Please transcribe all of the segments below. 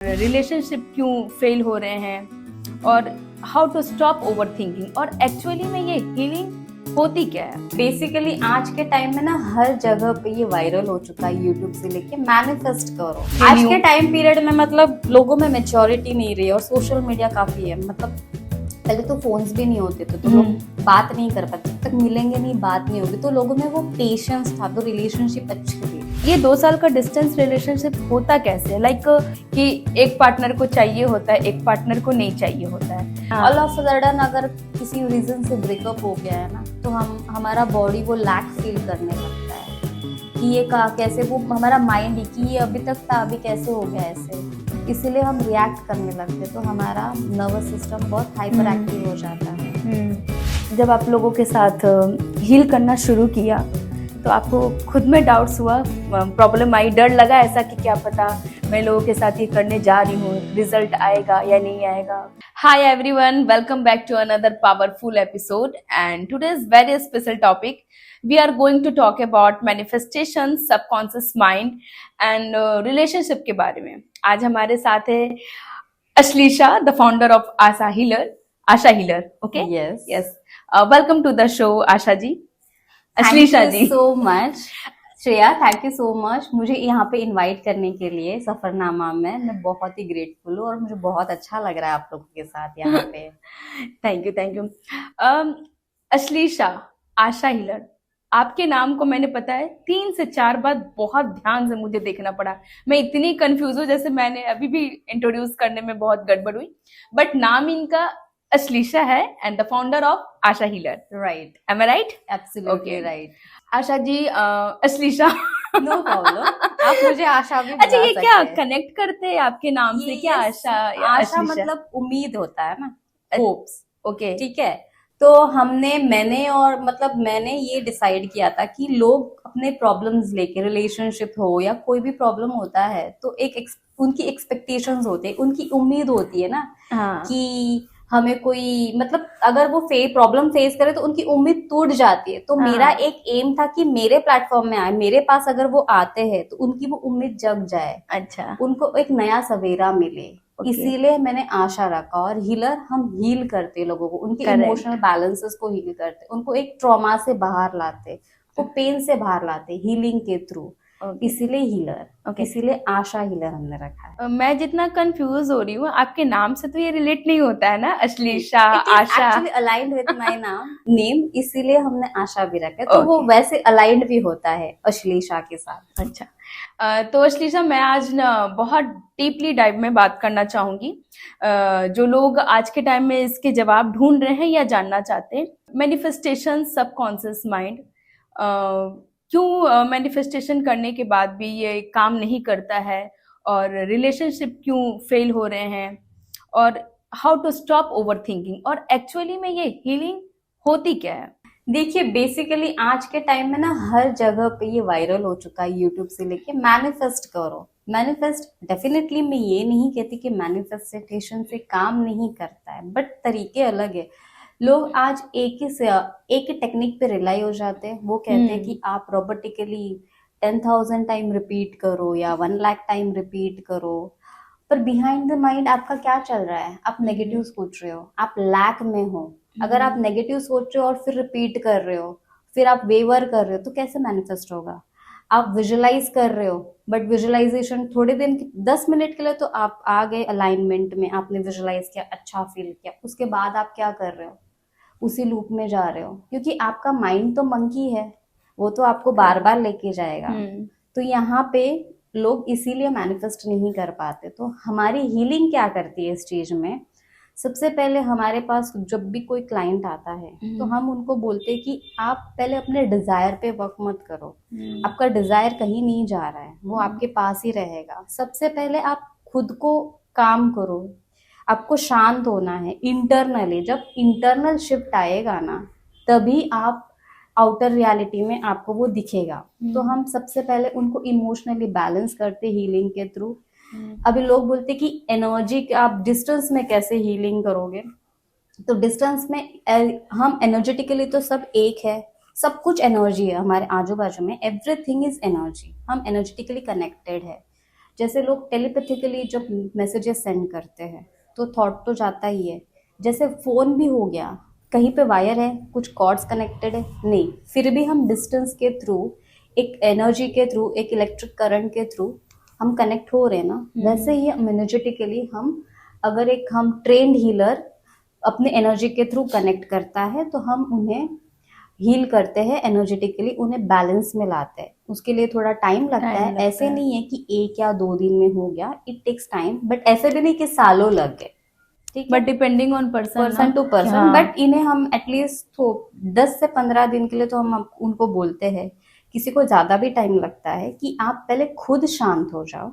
Relationship क्यों fail हो रहे हैं और how to stop overthinking और एक्चुअली में ये हीलिंग होती क्या है। बेसिकली आज के टाइम में ना हर जगह पे ये वायरल हो चुका है, यूट्यूब से लेके मैनिफेस्ट करो। आज के टाइम पीरियड में मतलब लोगों में मेच्योरिटी नहीं रही और सोशल मीडिया काफी है। मतलब पहले तो फोन्स भी नहीं होते थे तो लोग बात नहीं कर पाते, जब तक मिलेंगे नहीं बात नहीं होगी, तो लोगों में वो पेशेंस था, तो रिलेशनशिप अच्छी थी। ये 2 साल का डिस्टेंस रिलेशनशिप होता कैसे, लाइक कि एक पार्टनर को चाहिए होता है, एक पार्टनर को नहीं चाहिए होता है। ऑल ऑफ सडन अगर किसी रीजन से ब्रेकअप हो गया है ना, तो हमारा बॉडी वो लैक फील करने लगता है कि ये कैसे, वो हमारा माइंड ही कि ये अभी तक था, अभी कैसे हो गया ऐसे, इसीलिए हम रिएक्ट करने लगते, तो हमारा नर्वस सिस्टम बहुत हाइपर एक्टिव हो जाता है। जब आप लोगों के साथ हील करना शुरू किया तो आपको खुद में डाउट्स हुआ, प्रॉब्लम आई, डर लगा ऐसा कि क्या पता मैं लोगों के साथ ये करने जा रही हूँ, रिजल्ट आएगा या नहीं आएगा। Hi everyone, welcome back to another powerful episode and today's very special topic we are going to talk about manifestation, subconscious mind and relationship के बारे में। आज हमारे साथ है Ashlisha, the founder of Asha Healer. Okay, yes, welcome to the show Asha ji, Ashlisha ji. So much Shreya, thank you so much मुझे यहाँ पे इनवाइट करने के लिए सफरनामा में। मैं बहुत ही ग्रेटफुल हूँ और मुझे बहुत अच्छा लग रहा है आप लोगों के साथ यहाँ पे। Thank you. Ashlisha, Asha Healer, आपके नाम को मैंने पता है 3 से 4 बार बहुत ध्यान से मुझे देखना पड़ा। मैं इतनी कंफ्यूज हूँ, जैसे मैंने अभी भी इंट्रोड्यूस करने में बहुत गड़बड़ हुई, बट नाम इनका अश्लीषा है and the founder of Asha Healer, right? Am I right? Absolutely right. Asha ji, Ashlisha, no problem, आप मुझे आशा भी अच्छा, ये क्या सकते हैं। कनेक्ट करते हैं आपके नाम से क्या? आशा, आशा मतलब उम्मीद होता है ना, होप्स। ओके, ठीक है, तो मैंने ये डिसाइड किया था कि लोग अपने प्रॉब्लम्स लेके, रिलेशनशिप हो या कोई भी प्रॉब्लम होता है, तो उनकी एक्सपेक्टेशंस होते हैं, उनकी उम्मीद होती है ना। हाँ। कि हमें कोई, मतलब अगर वो प्रॉब्लम फेस करे तो उनकी उम्मीद टूट जाती है। तो हाँ। मेरा एक एम था कि मेरे प्लेटफॉर्म में आए, मेरे पास अगर वो आते हैं तो उनकी वो उम्मीद जग जाए, अच्छा, उनको एक नया सवेरा मिले। इसीलिए मैंने आशा रखा। और हीलर, हम हील करते लोगों को, उनके इमोशनल बैलेंसेस को हील करते, उनको एक ट्रॉमा से बाहर लाते, वो पेन से बाहर लाते हीलिंग के थ्रू। इसीलिए हीलर, इसीलिए आशा हीलर हमने रखा है। मैं जितना कंफ्यूज हो रही हूँ, आपके नाम से तो ये रिलेट नहीं होता है ना, Ashlesha, Asha. Actually aligned with my name, इसीलिए हमने आशा भी रखा है। तो वो वैसे अलाइंड भी होता है अश्लीषा के साथ। अच्छा, तो अश्लीषा, मैं आज ना बहुत डीपली डाइव में बात करना चाहूंगी। जो लोग आज के टाइम में इसके जवाब ढूंढ रहे हैं या जानना चाहते हैं, मैनिफेस्टेशन, सबकॉन्शियस माइंड, क्यों मैनिफेस्टेशन करने के बाद भी ये काम नहीं करता है और रिलेशनशिप क्यों फेल हो रहे हैं और how to stop overthinking और एक्चुअली में ये हीलिंग होती क्या है। देखिए, बेसिकली आज के टाइम में ना हर जगह पे ये वायरल हो चुका है, यूट्यूब से लेके मैनिफेस्ट करो। मैनिफेस्ट, डेफिनेटली मैं ये नहीं कहती कि मैनिफेस्टेशन से काम नहीं करता है, बट तरीके अलग है। लोग आज एक ही टेक्निक पे रिलाई हो जाते हैं। वो कहते हैं कि आप रोबोटिकली 10,000 टाइम रिपीट करो या 1 लाख टाइम रिपीट करो, पर बिहाइंड द माइंड आपका क्या चल रहा है? आप नेगेटिव सोच रहे हो, आप लैक में हो। अगर आप नेगेटिव सोच रहे हो और फिर रिपीट कर रहे हो, फिर आप वेवर कर रहे हो, तो कैसे मैनिफेस्ट होगा? आप विजुलाइज कर रहे हो, बट विजुलाइजेशन थोड़े दिन 10 मिनट के लिए तो आप आ गए अलाइनमेंट में, आपने विजुलाइज किया, अच्छा फील किया, उसके बाद आप क्या कर रहे हो? उसी लूप में जा रहे हो, क्योंकि आपका माइंड तो मंकी है, वो तो आपको बार बार लेके जाएगा। तो यहाँ पे लोग इसीलिए मैनिफेस्ट नहीं कर पाते। तो हमारी हीलिंग क्या करती है इस चीज में? सबसे पहले हमारे पास जब भी कोई क्लाइंट आता है तो हम उनको बोलते हैं कि आप पहले अपने डिजायर पे वर्क मत करो। आपका डिजायर कहीं नहीं जा रहा है, वो आपके पास ही रहेगा। सबसे पहले आप खुद को काम करो, आपको शांत होना है इंटरनली। जब इंटरनल शिफ्ट आएगा ना, तभी आप आउटर रियलिटी में आपको वो दिखेगा। तो हम सबसे पहले उनको इमोशनली बैलेंस करते हीलिंग के थ्रू। अभी लोग बोलते कि एनर्जी, आप डिस्टेंस में कैसे हीलिंग करोगे? तो डिस्टेंस में हम एनर्जेटिकली तो सब एक है, सब कुछ एनर्जी है हमारे आजू बाजू में, एवरीथिंग इज एनर्जी, हम एनर्जेटिकली कनेक्टेड है। जैसे लोग टेलीपैथिकली जब मैसेजेस सेंड करते हैं तो थॉट तो जाता ही है। जैसे फ़ोन भी हो गया, कहीं पे वायर है, कुछ कॉर्ड्स कनेक्टेड है नहीं, फिर भी हम डिस्टेंस के थ्रू, एक एनर्जी के थ्रू, एक इलेक्ट्रिक करंट के थ्रू हम कनेक्ट हो रहे हैं ना। वैसे ही एनर्जेटिकली अगर हम ट्रेंड हीलर अपने एनर्जी के थ्रू कनेक्ट करता है तो हम उन्हें हील करते हैं एनर्जेटिकली, उन्हें बैलेंस में लाते हैं। उसके लिए थोड़ा टाइम लगता है, ऐसे नहीं है कि 1 या 2 दिन में हो गया, इट टेक्स टाइम, बट ऐसे भी नहीं कि सालों लग गए, ठीक है, but depending on person to person. But इन्हें हम एटलीस्ट 10 से 15 दिन के लिए तो हम उनको बोलते हैं। किसी को ज्यादा भी टाइम लगता है कि आप पहले खुद शांत हो जाओ।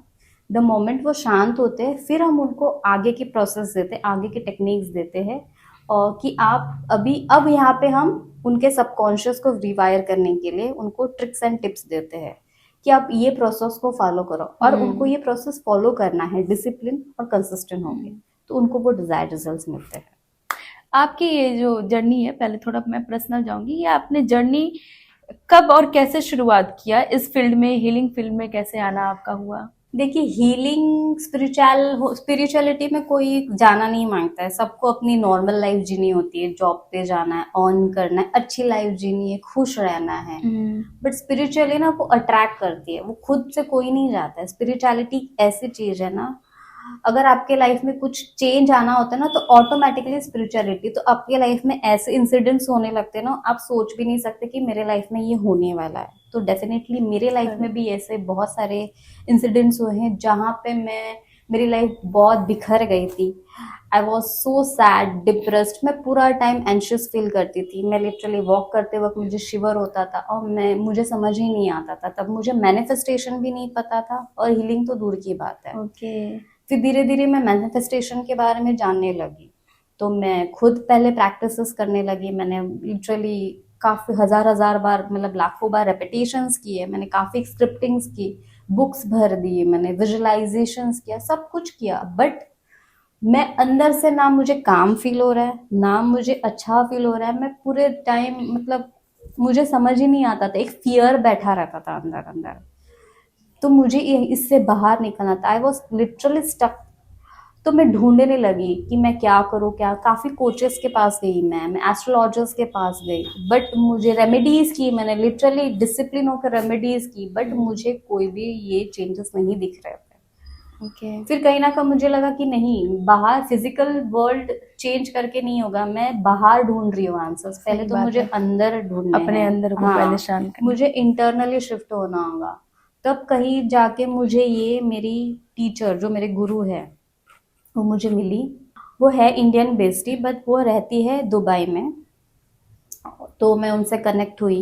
द मोमेंट वो शांत होते हैं फिर हम उनको आगे की प्रोसेस देते हैं, आगे की टेक्निक्स देते हैं, और कि आप अब यहाँ पे हम उनके सबकॉन्शियस को रिवायर करने के लिए उनको ट्रिक्स एंड टिप्स देते हैं कि आप ये प्रोसेस को फॉलो करो, और उनको ये प्रोसेस फॉलो करना है डिसिप्लिन और कंसिस्टेंट होंगे तो उनको वो डिजायर्ड रिजल्ट्स मिलते हैं। आपकी ये जो जर्नी है, पहले थोड़ा मैं पर्सनल जाऊंगी, ये आपने जर्नी कब और कैसे शुरुआत किया इस फील्ड में, हीलिंग फील्ड में कैसे आना आपका हुआ? देखिए, हीलिंग स्पिरिचुअलिटी में कोई जाना नहीं मांगता है, सबको अपनी नॉर्मल लाइफ जीनी होती है, जॉब पे जाना है, अर्न करना है, अच्छी लाइफ जीनी है, खुश रहना है। बट स्पिरिचुअली ना वो अट्रैक्ट करती है, वो खुद से कोई नहीं जाता है। स्पिरिचुअलिटी ऐसी चीज है ना, अगर आपके लाइफ में कुछ चेंज आना होता है ना तो ऑटोमेटिकली स्पिरिचुअलिटी, तो आपके लाइफ में ऐसे इंसिडेंट्स होने लगते हैं ना, आप सोच भी नहीं सकते कि मेरे लाइफ में ये होने वाला है। तो डेफिनेटली मेरे लाइफ में भी ऐसे बहुत सारे इंसिडेंट्स हुए हैं जहाँ पे मेरी लाइफ बहुत बिखर गई थी। I was so sad, depressed, मैं पूरा टाइम एंशियस फील करती थी। मैं लिटरली वॉक करते वक्त मुझे शिवर होता था और मुझे समझ ही नहीं आता था। तब मुझे मैनिफेस्टेशन भी नहीं पता था और हीलिंग तो दूर की बात है। फिर धीरे धीरे मैं मैनिफेस्टेशन के बारे में जानने लगी, तो मैं खुद पहले प्रैक्टिसेस करने लगी। मैंने लिटरली काफ़ी हजार बार, मतलब लाखों बार रेपिटेशंस किए, मैंने काफ़ी स्क्रिप्टिंग्स की, बुक्स भर दी, मैंने विजुअलाइजेशंस किया, सब कुछ किया। बट मैं अंदर से ना मुझे काम फील हो रहा है, ना मुझे अच्छा फील हो रहा है। मैं पूरे टाइम, मतलब मुझे समझ ही नहीं आता था, एक फियर बैठा रहता था अंदर अंदर। तो मुझे इससे बाहर निकलना था। I was literally stuck. तो मैं ढूंढने लगी कि मैं क्या करूँ, क्या। काफ़ी कोचेस के पास गई, मैं एस्ट्रोलॉजर्स के पास गई, बट मुझे रेमेडीज़ की, मैंने लिटरली डिसिप्लिन होकर रेमेडीज़ की, बट मुझे कोई भी ये चेंजेस नहीं दिख रहे थे। फिर कहीं ना कहीं मुझे लगा कि नहीं, बाहर फिजिकल वर्ल्ड चेंज करके नहीं होगा, मैं बाहर ढूंढ रही हूँ आंसर्स। पहले तो मुझे अंदर ढूंढने अपने अंदर को पहले शांत करना, मुझे इंटरनली शिफ्ट होना होगा। तब कहीं जाके मुझे ये मेरी टीचर, जो मेरे गुरु है, वो मुझे मिली। वो है इंडियन बेस्ड ही, बट वो रहती है दुबई में। तो मैं उनसे कनेक्ट हुई।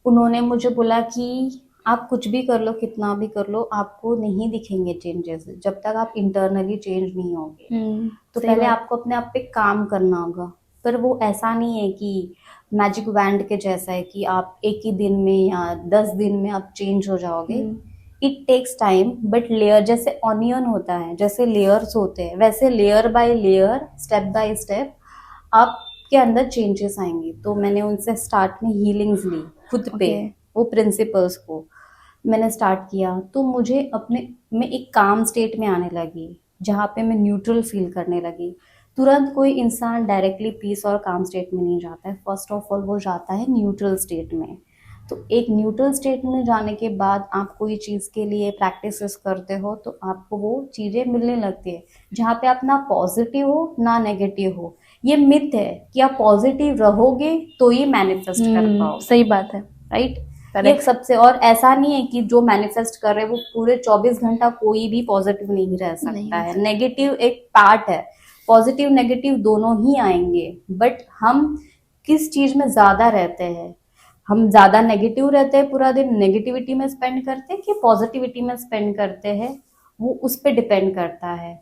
उन्होंने मुझे बोला कि आप कुछ भी कर लो, कितना भी कर लो, आपको नहीं दिखेंगे चेंजेस जब तक आप इंटरनली चेंज नहीं होगे। तो पहले आपको अपने आप पे काम करना होगा। पर वो ऐसा नहीं है कि मैजिक वैंड के जैसा है कि आप एक ही दिन में या 10 दिन में आप चेंज हो जाओगे। It takes time, but layer, जैसे ऑनियन होता है, जैसे लेयर्स होते हैं, वैसे layer by layer, step by step आपके अंदर चेंजेस आएंगे। तो मैंने उनसे स्टार्ट में हीलिंग्स ली खुद पे, वो प्रिंसिपल्स को मैंने स्टार्ट किया। तो मुझे मैं एक काम स्टेट में आने लगी, जहाँ पे मैं न्यूट्रल फील करने लगी। तुरंत कोई इंसान डायरेक्टली पीस और काम स्टेट में नहीं जाता है। फर्स्ट ऑफ ऑल वो जाता है न्यूट्रल स्टेट में। तो एक न्यूट्रल स्टेट में जाने के बाद आप कोई चीज़ के लिए प्रैक्टिसेस करते हो तो आपको वो चीज़ें मिलने लगती है, जहाँ पे आप ना पॉजिटिव हो ना नेगेटिव हो। ये मिथ है कि आप पॉजिटिव रहोगे तो ही मैनिफेस्ट कर पाओ। सही बात है, राइट। ये सबसे, और ऐसा नहीं है कि जो मैनिफेस्ट कर रहे हैं वो पूरे 24 घंटा कोई भी पॉजिटिव नहीं रह सकता है। नेगेटिव एक पार्ट है, पॉजिटिव नेगेटिव दोनों ही आएंगे। बट हम किस चीज में ज्यादा रहते हैं, हम ज्यादा नेगेटिव रहते हैं, पूरा दिन नेगेटिविटी में स्पेंड करते हैं, कि पॉजिटिविटी में स्पेंड करते हैं, वो उस पर डिपेंड करता है।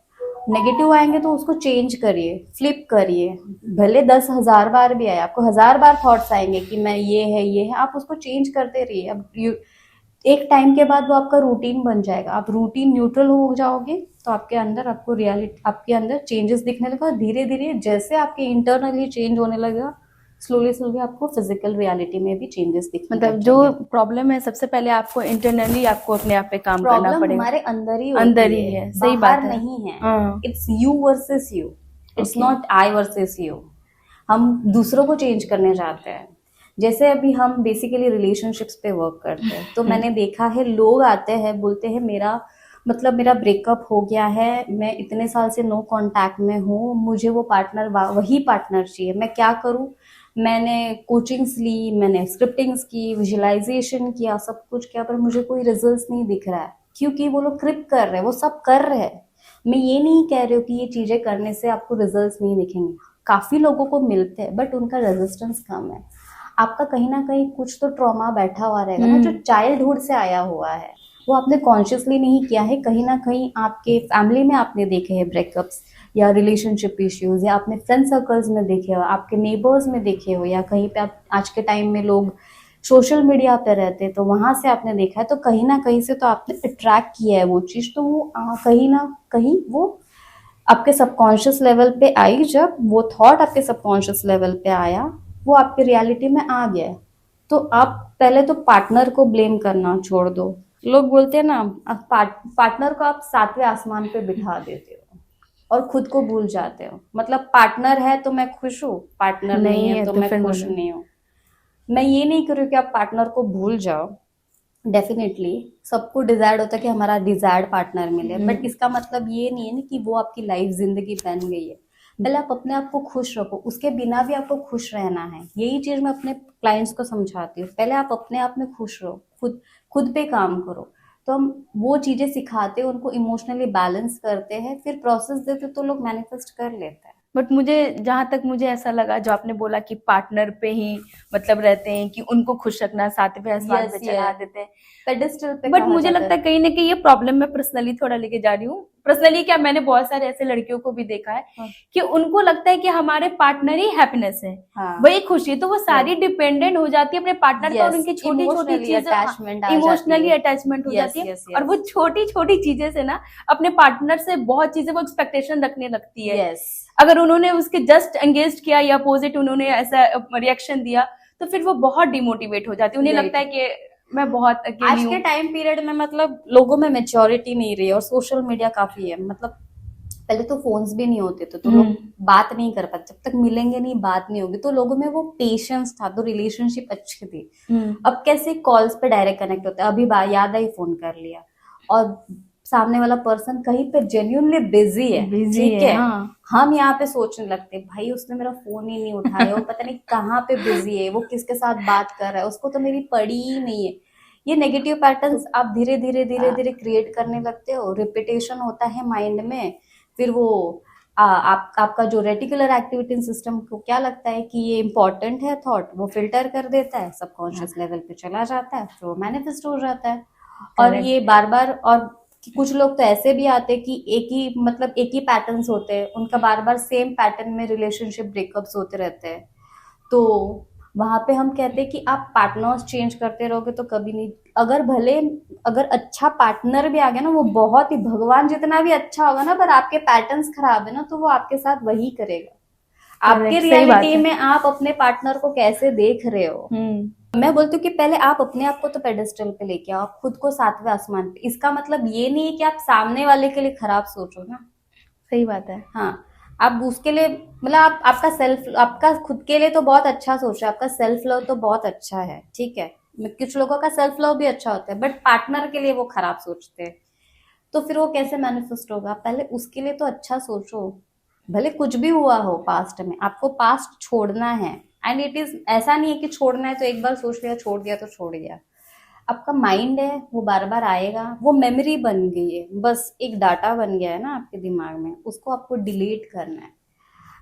नेगेटिव आएंगे तो उसको चेंज करिए, फ्लिप करिए। भले 10,000 बार भी आए, आपको 1000 बार थॉट्स आएंगे कि मैं ये है, आप उसको चेंज करते रहिए। अब एक टाइम के बाद वो आपका रूटीन बन जाएगा। आप रूटीन न्यूट्रल हो जाओगे तो आपके अंदर, आपको रियलिटी, आपके अंदर चेंजेस दिखने लगा। धीरे धीरे जैसे आपके इंटरनली चेंज होने लगेगा, स्लोली स्लोली आपको फिजिकल रियलिटी में भी चेंजेस दिखने मतलब लग जो जाएंगे। प्रॉब्लम है सबसे पहले आपको इंटरनली आपको अपने आप पे काम करना प्रॉब्लम पड़ेगा। हमारे अंदर ही अंदर होती ही है, है, सही बाहर बात है। नहीं है। हाँ। It's you versus you, it's Okay. Not I versus you. हम दूसरों को चेंज करने जाते हैं। जैसे अभी हम बेसिकली रिलेशनशिप्स पे वर्क करते हैं, तो मैंने देखा है लोग आते हैं बोलते हैं मेरा ब्रेकअप हो गया है, मैं इतने साल से नो कांटेक्ट में हूँ, मुझे वो पार्टनर वही पार्टनर चाहिए, मैं क्या करूँ। मैंने कोचिंग्स ली, मैंने स्क्रिप्टिंग्स की, विजुअलाइजेशन किया, सब कुछ किया, पर मुझे कोई रिजल्ट्स नहीं दिख रहा है, क्योंकि वो लोग क्रिप कर रहे हैं, वो सब कर रहे हैं। मैं ये नहीं कह रही हूँ कि ये चीजें करने से आपको रिजल्ट्स नहीं दिखेंगे, काफी लोगों को मिलते हैं, बट उनका रेजिस्टेंस कम है। आपका कहीं ना कहीं कुछ तो ट्रॉमा बैठा हुआ रहेगा ना, जो चाइल्डहुड से आया हुआ है, वो आपने कॉन्शियसली नहीं किया है। कहीं ना कहीं आपके फैमिली में आपने देखे हैं ब्रेकअप्स या रिलेशनशिप इश्यूज, या आपने फ्रेंड सर्कल्स में देखे हो, आपके नेबर्स में देखे हो, या कहीं पे आप आज के टाइम में लोग सोशल मीडिया पे रहते हैं तो वहां से आपने देखा है, तो कहीं ना कहीं से तो आपने अट्रैक्ट किया है वो चीज, तो वो कहीं ना कहीं वो आपके सबकॉन्शियस लेवल पे आई। जब वो थॉट आपके सबकॉन्शियस लेवल पे आया, वो आपके रियलिटी में आ गया है। तो आप पहले तो पार्टनर को ब्लेम करना छोड़ दो। लोग बोलते हैं ना, पार्टनर को आप सातवें आसमान पे बिठा देते हो और खुद को भूल जाते हो। मतलब पार्टनर है तो मैं खुश हूँ, पार्टनर नहीं है तो मैं फिर खुश मतलब नहीं हूँ। मैं ये नहीं करूँ कि आप पार्टनर को भूल जाओ। डेफिनेटली सबको डिजायर्ड होता है कि हमारा डिजायर्ड पार्टनर मिले, बट इसका मतलब ये नहीं है ना कि वो आपकी लाइफ जिंदगी बन गई है। पहले आप अपने आप को खुश रखो, उसके बिना भी आपको खुश रहना है। यही चीज मैं अपने क्लाइंट्स को समझाती हूँ, पहले आप अपने आप में खुश रहो, खुद पे काम करो। तो हम वो चीजें सिखाते हैं, उनको इमोशनली बैलेंस करते हैं, फिर प्रोसेस देते तो लोग मैनिफेस्ट कर लेते हैं। बट मुझे जहाँ तक मुझे ऐसा लगा, जो आपने बोला कि पार्टनर पे ही मतलब रहते हैं कि उनको खुश रखना, सातवें आसमान पे चढ़ा देते हैं, पेडेस्टल पे बट कहा मुझे जाता लगता है कहीं ना कहीं ये प्रॉब्लम मैं पर्सनली थोड़ा लेके जा रही हूँ। पर्सनली क्या, मैंने बहुत सारे ऐसे लड़कियों को भी देखा है हाँ। कि उनको लगता है कि हमारे पार्टनर ही हैप्पीनेस है, हाँ। वही खुशी है, तो वो सारी डिपेंडेंट हो जाती है अपने पार्टनर पर, और Yes, उनकी छोटी छोटी emotionally चीजें attachment आ इमोशनली जाती है। अटैचमेंट हो Yes, जाती है, yes, और yes. वो छोटी छोटी चीजें से ना अपने पार्टनर से बहुत चीजें वो एक्सपेक्टेशन रखने लगती है। Yes. अगर उन्होंने उसके जस्ट एंगेज किया या अपोजिट उन्होंने ऐसा रिएक्शन दिया, तो फिर वो बहुत डिमोटिवेट हो जाती है, उन्हें Right. लगता है कि मैं बहुत अकेली आज के हूँ। टाइम पीरियड में मतलब लोगों में मेच्योरिटी नहीं रही, और सोशल मीडिया काफी है। मतलब पहले तो फोन्स भी नहीं होते थे, तो लोग बात नहीं कर पाते, जब तक मिलेंगे नहीं बात नहीं होगी, तो लोगों में वो पेशेंस था, तो रिलेशनशिप अच्छी थी। अब कैसे कॉल्स पे डायरेक्ट कनेक्ट होते हैं, अभी याद आई फोन कर लिया, और सामने वाला पर्सन कहीं पे जेन्युइनली बिजी है, बिजी ठीक है, है। हाँ। हम यहाँ पे सोचने लगते हैं भाई उसने मेरा फोन ही नहीं उठाया, वो पता नहीं कहाँ पे बिजी है, वो किसके साथ बात कर रहा है, उसको तो मेरी पड़ी ही नहीं है। ये नेगेटिव पैटर्न्स आप धीरे धीरे धीरे धीरे क्रिएट करने लगते हो, रिपीटेशन होता है माइंड में। फिर वो आपका जो रेटिकुलर एक्टिविटी सिस्टम को क्या लगता है कि ये इंपॉर्टेंट है थॉट, वो फिल्टर कर देता है, सबकॉन्शियस लेवल पे चला जाता है, फिर वो मैनिफेस्ट हो जाता है। और Correct. ये बार बार, और कुछ लोग तो ऐसे भी आते हैं कि एक ही पैटर्न्स होते हैं, उनका बार बार सेम पैटर्न में रिलेशनशिप ब्रेकअप्स होते रहते हैं। तो वहां पे हम कहते हैं कि आप पार्टनर्स चेंज करते रहोगे तो कभी नहीं, अगर अच्छा पार्टनर भी आ गया ना, वो बहुत ही भगवान जितना भी अच्छा होगा ना, पर आपके पैटर्न्स खराब है ना, तो वो आपके साथ वही करेगा। आपके सही बात रियलिटी है। में आप अपने पार्टनर को कैसे देख रहे हो। मैं बोलती हूँ कि पहले आप अपने आप को तो पेडेस्टल पे लेके आओ, आप खुद को सातवें आसमान पे। इसका मतलब ये नहीं है कि आप सामने वाले के लिए खराब सोचो ना। सही बात है। हाँ, आप उसके लिए मतलब आपका खुद के लिए तो बहुत अच्छा सोच रहे हो, आपका सेल्फ लव तो बहुत अच्छा है, ठीक है। कुछ लोगों का सेल्फ लव भी अच्छा होता है, बट पार्टनर के लिए वो खराब सोचते हैं, तो फिर वो कैसे मैनिफेस्ट होगा। पहले उसके लिए तो अच्छा सोचो, भले कुछ भी हुआ हो पास्ट में, आपको पास्ट छोड़ना है। एंड इट इज ऐसा नहीं है कि छोड़ना है तो एक बार सोच लिया छोड़ दिया तो छोड़ दिया। आपका माइंड है वो बार बार आएगा, वो मेमोरी बन गई है, बस एक डाटा बन गया है ना आपके दिमाग में, उसको आपको डिलीट करना है।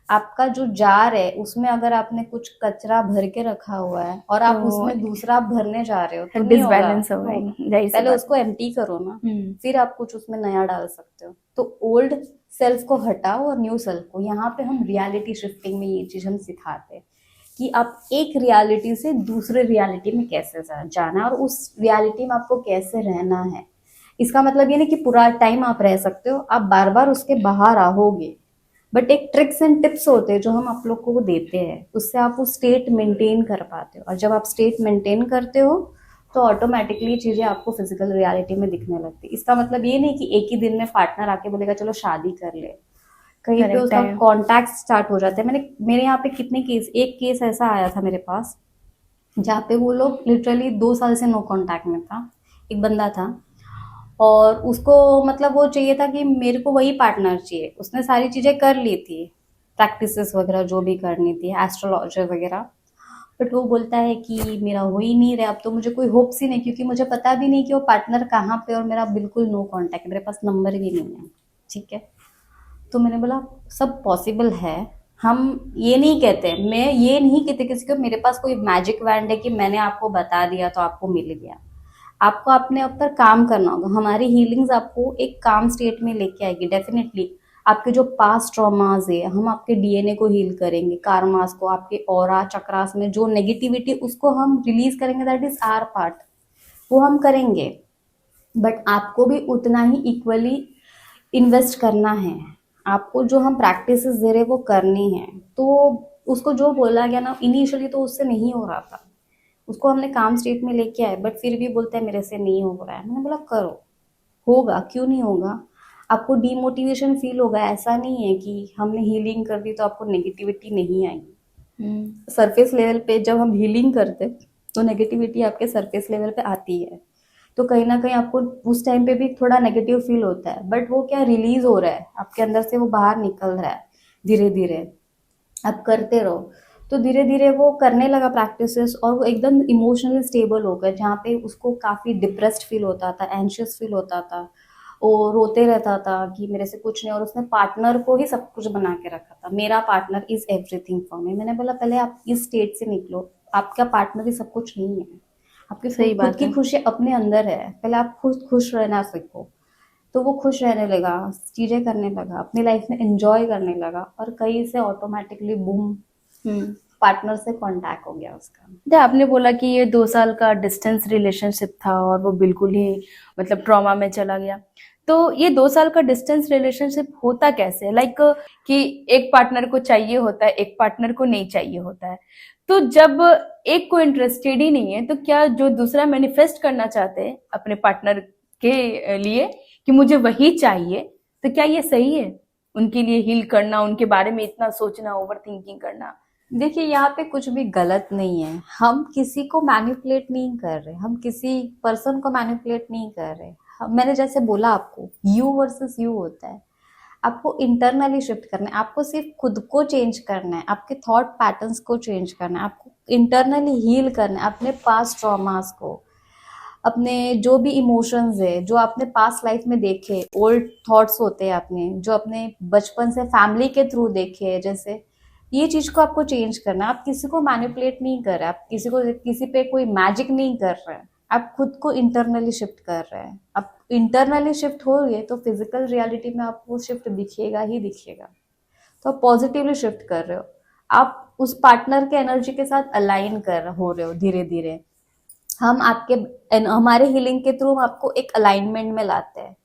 आपका जो जार है उसमें अगर आपने कुछ कचरा भर के रखा हुआ है और आप तो उसमें दूसरा भरने जा रहे हो तो नहीं डिसबैलेंस होगा। होगा, जाहिर सी पहले बात उसको एम्प्टी करो ना, है। फिर आप कुछ उसमें नया डाल सकते हो। तो ओल्ड सेल्फ को हटाओ और न्यू सेल्फ को। यहाँ पे हम रियलिटी शिफ्टिंग में ये चीज हम सिखाते हैं कि आप एक रियलिटी से दूसरे रियलिटी में कैसे जाना है और उस रियलिटी में आपको कैसे रहना है। इसका मतलब ये नहीं कि पूरा टाइम आप रह सकते हो, आप बार बार उसके बाहर आओगे, बट एक ट्रिक्स एंड टिप्स होते हैं जो हम आप लोग को देते हैं, उससे आप वो स्टेट मेंटेन कर पाते हो, और जब आप स्टेट मेंटेन करते हो तो ऑटोमेटिकली चीजें आपको फिजिकल रियलिटी में दिखने लगती है। इसका मतलब ये नहीं कि एक ही दिन में पार्टनर आके बोलेगा चलो शादी कर ले, कहीं पे करेक्ट उसका है। कॉन्टैक्ट स्टार्ट हो जाते हैं। मेरे यहाँ पे कितने केस, एक केस ऐसा आया था मेरे पास जहाँ पे वो लोग लिटरली 2 साल से नो कांटेक्ट में था, एक बंदा था, और उसको मतलब वो चाहिए था कि मेरे को वही पार्टनर चाहिए, उसने सारी चीजें कर ली थी, प्रैक्टिसेस वगैरह जो भी करनी थी, एस्ट्रोलॉजर वगैरह, बट वो बोलता है कि मेरा हो ही नहीं रहा, अब तो मुझे कोई होप्स ही नहीं, क्योंकि मुझे पता भी नहीं कि वो पार्टनर कहाँ पे, और मेरा बिल्कुल नो कांटेक्ट, मेरे पास नंबर भी नहीं है। ठीक है, तो मैंने बोला सब पॉसिबल है, हम ये नहीं कहते, मैं ये नहीं कहते किसी को मेरे पास कोई मैजिक वैंड है कि मैंने आपको बता दिया तो आपको मिल गया। आपको अपने ऊपर काम करना होगा, हमारी हीलिंग्स आपको एक काम स्टेट में लेके आएगी डेफिनेटली। आपके जो पास्ट ट्रॉमास है, हम आपके डीएनए को हील करेंगे, कार्मास को, आपके ऑरा चक्रास में जो नेगेटिविटी उसको हम रिलीज करेंगे, दैट इज आवर पार्ट, वो हम करेंगे। बट आपको भी उतना ही इक्वली इन्वेस्ट करना है, आपको जो हम प्रैक्टिसेस दे रहे हैं वो करनी है। तो उसको जो बोला गया ना इनिशियली तो उससे नहीं हो रहा था, उसको हमने काम स्टेट में लेके आए, बट फिर भी बोलता है मेरे से नहीं हो रहा है। मैंने बोला करो, होगा, क्यों नहीं होगा। आपको डीमोटिवेशन फील होगा, ऐसा नहीं है कि हमने हीलिंग कर दी तो आपको नेगेटिविटी नहीं आएगी। सरफेस लेवल पे जब हम हीलिंग करते तो नेगेटिविटी आपके सरफेस लेवल पे आती है, तो कहीं ना कहीं आपको उस टाइम पे भी थोड़ा नेगेटिव फील होता है, बट वो क्या रिलीज हो रहा है आपके अंदर से, वो बाहर निकल रहा है धीरे धीरे। आप करते रहो तो धीरे धीरे वो करने लगा प्रैक्टिसेस, और वो एकदम इमोशनली स्टेबल हो गया, जहाँ पे उसको काफ़ी डिप्रेस्ड फील होता था, एंशियस फील होता था, वो रोते रहता था कि मेरे से कुछ नहीं, और उसने पार्टनर को ही सब कुछ बना के रखा था, मेरा partner is everything for me. मैंने बोला पहले आप इस स्टेट से निकलो, आपका पार्टनर ही सब कुछ नहीं है, आपकी सही खुद बात की है। खुशी अपने अंदर है, पहले आप खुद खुश रहना सीखो। तो वो खुश रहने लगा, चीजें करने लगा, अपनी लाइफ में एंजॉय करने लगा, और कहीं से ऑटोमेटिकली बूम हम्म। पार्टनर से कांटेक्ट हो गया उसका। जैसे आपने बोला कि ये 2 साल का डिस्टेंस रिलेशनशिप था और वो बिल्कुल ही मतलब ट्रॉमा में चला गया। तो ये 2 साल का डिस्टेंस रिलेशनशिप होता कैसे है? लाइक कि एक पार्टनर को चाहिए होता है, एक पार्टनर को नहीं चाहिए होता है। तो जब एक को इंटरेस्टेड ही नहीं है, तो क्या जो दूसरा मैनिफेस्ट करना चाहते हैं अपने पार्टनर के लिए कि मुझे वही चाहिए, तो क्या ये सही है उनके लिए हील करना, उनके बारे में इतना सोचना, ओवर थिंकिंग करना? देखिए यहाँ पे कुछ भी गलत नहीं है, हम किसी को मैनिपुलेट नहीं कर रहे, हम किसी पर्सन को मैनिपुलेट नहीं कर रहे। मैंने जैसे बोला आपको यू वर्सेस यू होता है, आपको इंटरनली शिफ्ट करना है, आपको सिर्फ खुद को चेंज करना है, आपके थॉट पैटर्न्स को चेंज करना है, आपको इंटरनली हील करना है अपने पास्ट ट्रॉमास को, अपने जो भी इमोशंस है जो आपने पास्ट लाइफ में देखे, ओल्ड थॉट्स होते हैं आपने जो अपने बचपन से फैमिली के थ्रू देखे हैं, जैसे ये चीज को आपको चेंज करना है। आप किसी को मैनिपुलेट नहीं कर रहे, आप किसी पे कोई मैजिक नहीं कर रहे हैं, आप खुद को इंटरनली शिफ्ट कर रहे हैं। आप इंटरनली शिफ्ट हो गए तो फिजिकल रियलिटी में आपको शिफ्ट दिखेगा ही दिखेगा। तो आप पॉजिटिवली शिफ्ट कर रहे हो, आप उस पार्टनर के एनर्जी के साथ अलाइन कर हो रहे हो धीरे धीरे। हम आपके हमारे हीलिंग के थ्रू हम आपको एक अलाइनमेंट में लाते हैं,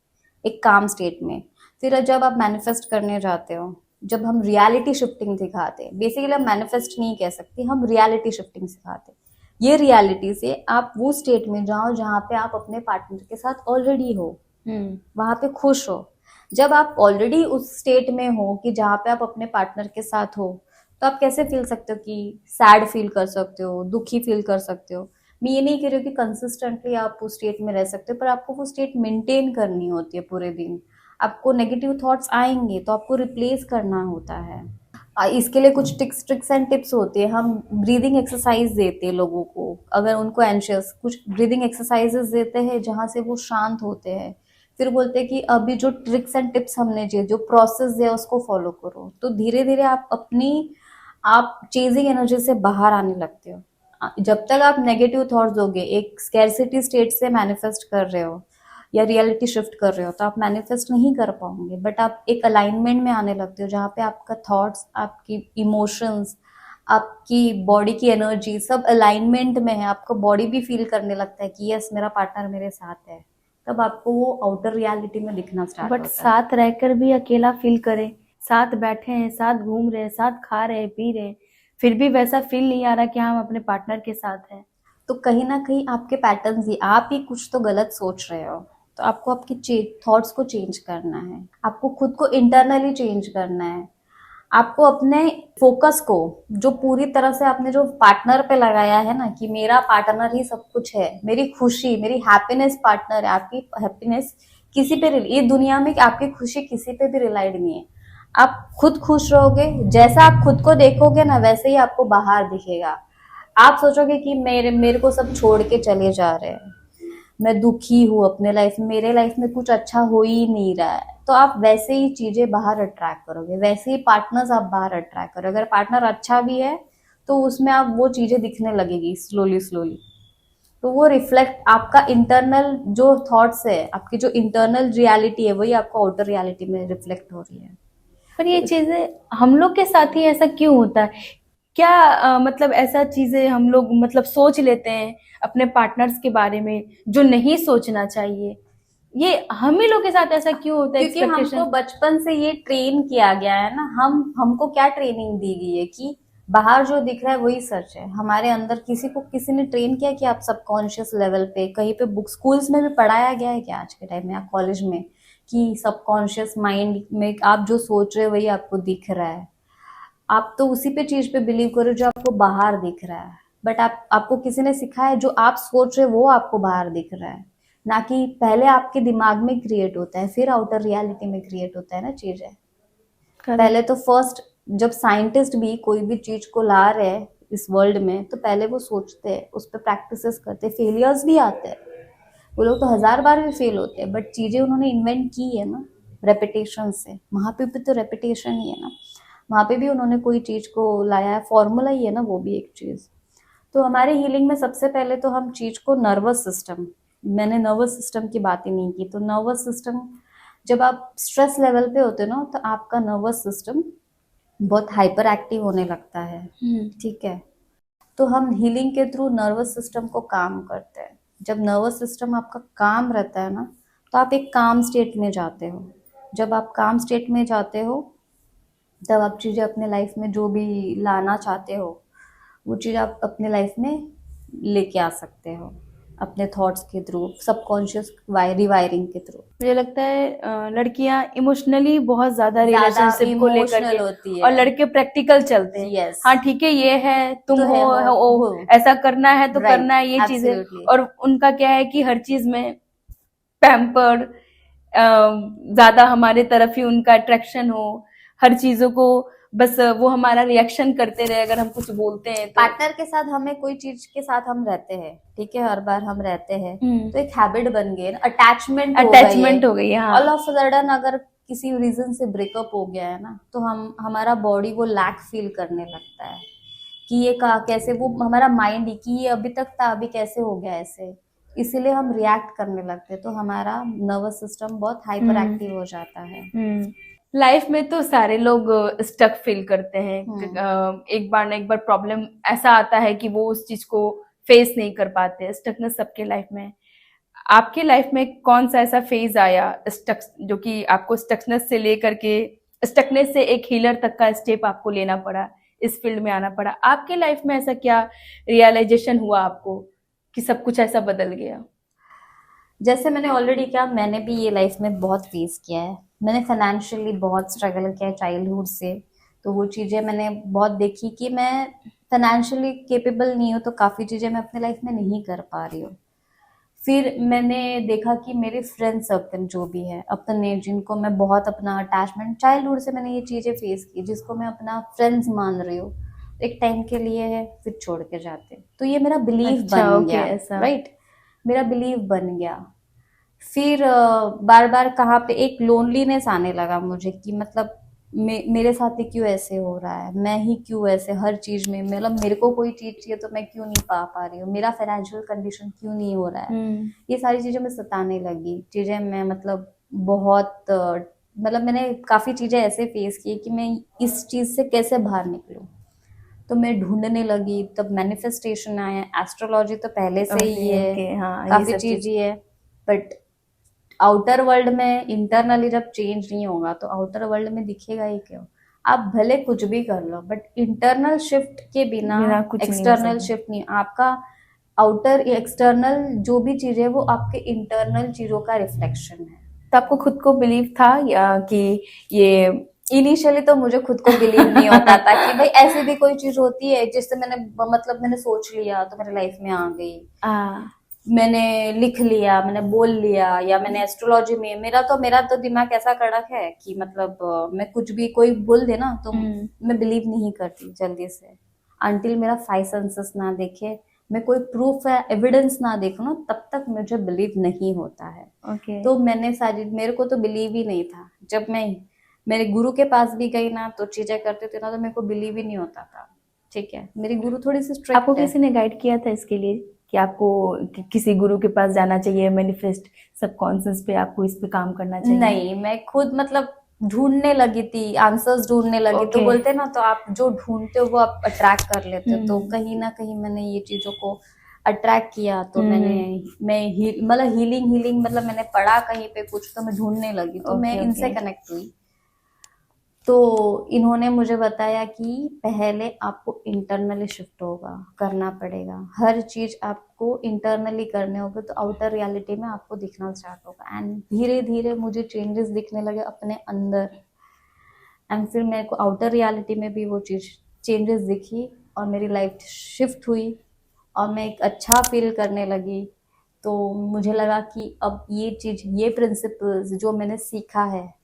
एक काम स्टेट में। फिर जब आप मैनिफेस्ट करने जाते हो, जब हम रियलिटी शिफ्टिंग सिखाते हैं, बेसिकली हम मैनिफेस्ट नहीं कह सकते, हम रियलिटी शिफ्टिंग सिखाते हैं। ये रियलिटी से आप वो स्टेट में जाओ जहाँ पे आप अपने पार्टनर के साथ ऑलरेडी हो, वहां पे खुश हो। जब आप ऑलरेडी उस स्टेट में हो कि जहाँ पे आप अपने पार्टनर के साथ हो, तो आप कैसे फील सकते हो कि सैड फील कर सकते हो, दुखी फील कर सकते हो। मैं ये नहीं कह रही हूँ कि कंसिस्टेंटली आप उस स्टेट में रह सकते हो, पर आपको वो स्टेट मेंटेन करनी होती है पूरे दिन। आपको नेगेटिव थॉट्स आएंगे तो आपको रिप्लेस करना होता है। इसके लिए कुछ ट्रिक्स एंड टिप्स होती है। हम ब्रीदिंग एक्सरसाइज देते हैं लोगों को, अगर उनको एंशियस, कुछ ब्रीदिंग एक्सरसाइजेस देते हैं जहाँ से वो शांत होते हैं। फिर बोलते हैं कि अभी जो ट्रिक्स एंड टिप्स हमने जो प्रोसेस दिया उसको फॉलो करो, तो धीरे धीरे आप चेजिंग एनर्जी से बाहर आने लगते हो। जब तक आप नेगेटिव थॉट्स दोगे, एक स्कैरसिटी स्टेट से मैनिफेस्ट कर रहे हो या रियलिटी शिफ्ट कर रहे हो, तो आप मैनिफेस्ट नहीं कर पाओगे। बट आप एक अलाइनमेंट में आने लगते हो जहाँ पे आपका थॉट्स, आपकी इमोशंस, आपकी बॉडी की एनर्जी सब अलाइनमेंट में है। आपको बॉडी भी फील करने लगता है कि यस मेरा पार्टनर मेरे साथ है, तब आपको वो आउटर रियलिटी में दिखना स्टार्ट बट होता है। साथ रहकर भी अकेला फील करे, साथ बैठे हैं, साथ घूम रहे हैं, साथ खा रहे हैं, पी रहे हैं, फिर भी वैसा फील नहीं आ रहा कि हम अपने पार्टनर के साथ हैं। तो कहीं ना कहीं आपके पैटर्न्स ही, आप ही कुछ तो गलत सोच रहे हो। तो आपको आपके थॉट्स को चेंज करना है, आपको खुद को इंटरनली चेंज करना है। आपको अपने फोकस को, जो पूरी तरह से आपने जो पार्टनर पे लगाया है ना, कि मेरा पार्टनर ही सब कुछ है, मेरी खुशी, मेरी हैप्पीनेस पार्टनर है। आपकी हैप्पीनेस किसी पे ये दुनिया में आपकी खुशी किसी पे भी रिलाइड नहीं है। आप खुद खुश रहोगे, जैसा आप खुद को देखोगे ना वैसे ही आपको बाहर दिखेगा। आप सोचोगे कि मेरे मेरे को सब छोड़ के चले जा रहे हैं, मैं दुखी हूँ अपने लाइफ में, मेरे लाइफ में कुछ अच्छा हो ही नहीं रहा है, तो आप वैसे ही चीजें बाहर अट्रैक्ट करोगे, वैसे ही पार्टनर्स आप बाहर अट्रैक्ट करोगे। अगर पार्टनर अच्छा भी है तो उसमें आप वो चीजें दिखने लगेगी स्लोली स्लोली। तो वो रिफ्लेक्ट आपका इंटरनल जो थॉट्स है, आपकी जो इंटरनल रियलिटी है, वही आपको आउटर रियलिटी में रिफ्लेक्ट हो रही है। पर ये चीजें हम लोग के साथ ही ऐसा क्यों होता है? क्या मतलब ऐसा चीजें हम लोग मतलब सोच लेते हैं अपने पार्टनर्स के बारे में जो नहीं सोचना चाहिए? ये हम ही लोग के साथ ऐसा क्यों होता है? क्योंकि हमको एक्सपेक्टेशन। बचपन से ये ट्रेन किया गया है ना, हमको क्या ट्रेनिंग दी गई है कि बाहर जो दिख रहा है वही सच है। हमारे अंदर किसी को किसी ने ट्रेन किया कि आप सबकॉन्शियस लेवल पे कहीं पे बुक स्कूल्स में भी पढ़ाया गया है क्या आज के टाइम में या कॉलेज में, कि सबकॉन्शियस माइंड में आप जो सोच रहे हो वही आपको दिख रहा है। आप तो उसी पे चीज पे बिलीव करो जो आपको बाहर दिख रहा है। बट आपको किसी ने सिखाया है जो आप सोच रहे हो वो आपको बाहर दिख रहा है, ना कि पहले आपके दिमाग में क्रिएट होता है फिर आउटर रियलिटी में क्रिएट होता है ना चीजें। पहले तो फर्स्ट जब साइंटिस्ट भी कोई भी चीज को ला रहे हैं इस वर्ल्ड में, तो पहले वो सोचते हैं, उस पर प्रैक्टिसेस करते हैं, फेलियर्स भी आते हैं, वो लोग तो 1000 बार भी फेल होते हैं, बट चीजें उन्होंने इन्वेंट की है ना रेपिटेशन से। वहां पे भी तो रेपिटेशन ही है ना, वहां पे भी उन्होंने कोई चीज को लाया है, फॉर्मूला ही है ना वो भी एक चीज। तो हमारे हीलिंग में सबसे पहले तो हम चीज को नर्वस सिस्टम, मैंने नर्वस सिस्टम की बात ही नहीं की, तो नर्वस सिस्टम जब आप स्ट्रेस लेवल पे होते हो ना तो आपका नर्वस सिस्टम बहुत हाइपर एक्टिव होने लगता है। ठीक है, तो हम हीलिंग के थ्रू नर्वस सिस्टम को काम करते हैं। जब नर्वस सिस्टम आपका काम रहता है ना तो आप एक काम स्टेट में जाते हो। जब आप काम स्टेट में जाते हो तब आप चीज़ें अपने लाइफ में जो भी लाना चाहते हो वो चीज़ आप अपने लाइफ में लेके आ सकते हो, अपने थॉट्स के थ्रू, सबकॉन्शियस रिवायरिंग के थ्रू। मुझे लगता है लड़कियां इमोशनली बहुत ज्यादा ज्यादा रिलेशनशिप को लेकर के, इमोशनल होती है। और लड़के प्रैक्टिकल चलते हैं। Yes. हाँ ठीक है, ये है, तुम तो है, हो, ऐसा करना है तो Right. करना है, ये चीजें। Absolutely. और उनका क्या है कि हर चीज में पैम्पर्ड, ज्यादा हमारे तरफ ही उनका अट्रैक्शन हो, हर चीजों को बस वो हमारा रिएक्शन करते रहे अगर हम कुछ बोलते हैं तो। पार्टनर के साथ हमें कोई चीज के साथ हम रहते हैं, ठीक है, हर बार हम रहते हैं तो एक हैबिट बन गई, अटैचमेंट हो गई। हाँ, ऑल ऑफ सडन अगर किसी रीजन से ब्रेकअप हो गया है ना तो हमारा बॉडी वो लैक फील करने लगता है कि ये कैसे, वो हमारा माइंड ही कि ये अभी तक था अभी कैसे हो गया ऐसे, इसीलिए हम रिएक्ट करने लगते हैं। तो हमारा नर्वस सिस्टम बहुत हाइपर एक्टिव हो जाता है। लाइफ में तो सारे लोग स्टक फील करते हैं। एक बार ना एक बार प्रॉब्लम ऐसा आता है कि वो उस चीज को फेस नहीं कर पाते। स्टकनेस सबके लाइफ में है। आपके लाइफ में कौन सा ऐसा फेज आया स्टक, जो कि आपको स्टकनेस से लेकर के, स्टकनेस से एक हीलर तक का स्टेप आपको लेना पड़ा, इस फील्ड में आना पड़ा? आपके लाइफ में ऐसा क्या रियलाइजेशन हुआ आपको कि सब कुछ ऐसा बदल गया? जैसे मैंने ऑलरेडी कहा, मैंने भी ये लाइफ में बहुत फेस किया है। मैंने फाइनेंशियली बहुत स्ट्रगल किया है चाइल्डहुड से, तो वो चीज़ें मैंने बहुत देखी कि मैं फाइनेंशियली कैपेबल नहीं हूँ, तो काफ़ी चीज़ें मैं अपने लाइफ में नहीं कर पा रही हूँ। फिर मैंने देखा कि मेरे फ्रेंड सर्कल जो भी है अपने, जिनको मैं बहुत अपना अटैचमेंट, चाइल्डहुड से मैंने ये चीज़ें फेस की, जिसको मैं अपना फ्रेंड्स मान रही हूँ, एक टाइम के लिए है फिर छोड़ के जाते, तो ये मेरा बिलीव बन गया, राइट, मेरा बिलीव बन गया। फिर बार बार कहाँ पे एक लोनलीनेस आने लगा मुझे कि मतलब मेरे साथ ही क्यों ऐसे हो रहा है, मैं ही क्यों ऐसे हर चीज में, मतलब मेरे को कोई चीज चाहिए तो मैं क्यों नहीं पा रही हूँ, मेरा फाइनेंशियल कंडीशन क्यों नहीं हो रहा है। ये सारी चीजें मैं सताने लगी, चीजें मैं मतलब बहुत मतलब मैंने काफी चीजें ऐसे फेस की कि मैं इस चीज से कैसे बाहर निकलूं, तो मैं ढूंढने लगी। तब मैनिफेस्टेशन आया, एस्ट्रोलॉजी तो पहले से ही है, हाँ, काफी चीज ही है, बट आउटर वर्ल्ड में इंटरनली जब चेंज नहीं होगा तो आउटर वर्ल्ड में दिखेगा ही क्यों। आप भले कुछ भी कर लो बट इंटरनल शिफ्ट के बिना बिना कुछ नहीं हो एक्सटर्नल सकता। शिफ्ट नहीं। आपका आउटर एक्सटर्नल जो भी चीज है वो आपके इंटरनल चीजों का रिफ्लेक्शन है। तो आपको खुद को बिलीव था कि ये इनिशियली तो मुझे खुद को बिलीव नहीं होता था कि भाई ऐसी भी कोई चीज होती है जिससे मैंने सोच लिया तो मेरे लाइफ में आ गई, मैंने लिख लिया, मैंने बोल लिया, या मैंने एस्ट्रोलॉजी में मेरा तो दिमाग ऐसा कड़क है कि मैं कुछ भी कोई बोल दे ना तो मैं बिलीव नहीं करती जल्दी से अनटिल मेरा 5 सेंसेस ना देखे, मैं कोई प्रूफ है एविडेंस ना देखूं ना तब तक मुझे बिलीव नहीं होता है। ओके। तो मेरे को तो बिलीव ही नहीं था। जब मैं मेरे गुरु के पास भी गई ना तो चीजें करते थे ना तो मेरे को बिलीव ही नहीं होता था। ठीक है, मेरी गुरु थोड़ी सी आपको स्ट्रिक्ट है। किसी ने गाइड किया था इसके लिए कि आपको किसी गुरु के पास जाना चाहिए, मैनिफेस्ट सबकॉन्शियस पे आपको इस पे काम करना चाहिए? नहीं, मैं खुद ढूंढने लगी थी, आंसर्स ढूंढने लगी। तो Okay. बोलते ना तो आप जो ढूंढते हो वो आप अट्रैक्ट कर लेते हो। तो हम्म। कहीं ना कहीं मैंने ये चीजों को अट्रैक्ट किया। तो हम्म। मैं हीलिंग मैंने पढ़ा कहीं पे कुछ तो मैं ढूंढने लगी तो मैं Okay, इनसे okay. कनेक्ट हुई। तो इन्होंने मुझे बताया कि पहले आपको इंटरनली शिफ्ट होगा करना पड़ेगा, हर चीज आपको इंटरनली करने होगा तो आउटर रियलिटी में आपको दिखना स्टार्ट होगा। एंड धीरे धीरे मुझे चेंजेस दिखने लगे अपने अंदर एंड फिर मेरे को आउटर रियलिटी में भी वो चीज चेंजेस दिखी और मेरी लाइफ शिफ्ट हुई और मैं एक अच्छा फील करने लगी। तो मुझे लगा कि अब ये प्रिंसिपल्स जो मैंने सीखा है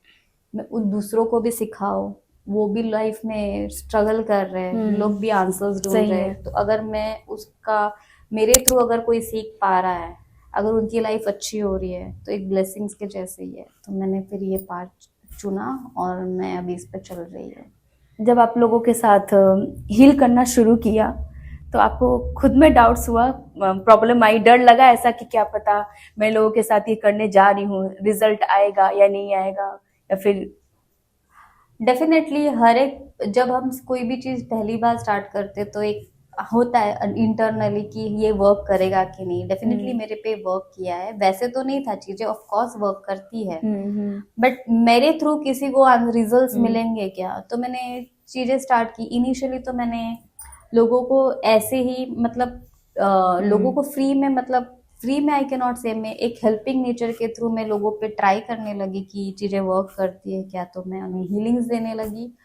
मैं उन दूसरों को भी सिखाओ, वो भी लाइफ में स्ट्रगल कर रहे हैं, लोग भी आंसर्स ढूंढ सही रहे है। हैं। तो अगर मैं उसका मेरे थ्रू अगर कोई सीख पा रहा है, अगर उनकी लाइफ अच्छी हो रही है तो एक ब्लेसिंग्स के जैसे ही है। तो मैंने फिर ये पार्ट चुना और मैं अभी इस पर चल रही हूँ। जब आप लोगों के साथ हील करना शुरू किया तो आपको खुद में डाउट्स हुआ, प्रॉब्लम आई, डर लगा ऐसा कि क्या पता मैं लोगों के साथ ये करने जा रही हूँ, रिजल्ट आएगा या नहीं आएगा, या फिर? डेफिनेटली हर एक जब हम कोई भी चीज पहली बार स्टार्ट करते तो एक होता है इंटरनली कि ये वर्क करेगा कि नहीं। डेफिनेटली मेरे पे वर्क किया है, वैसे तो नहीं था, चीजें ऑफ कोर्स वर्क करती है बट मेरे थ्रू किसी को रिजल्ट्स मिलेंगे क्या। तो मैंने चीजें स्टार्ट की। इनिशियली तो मैंने लोगों को ऐसे ही लोगों को फ्री में आई कैन नॉट से, मैं एक हेल्पिंग नेचर के थ्रू मैं लोगों पे ट्राई करने लगी कि चीजें वर्क करती है क्या। तो मैं उन्हें हीलिंग्स देने लगी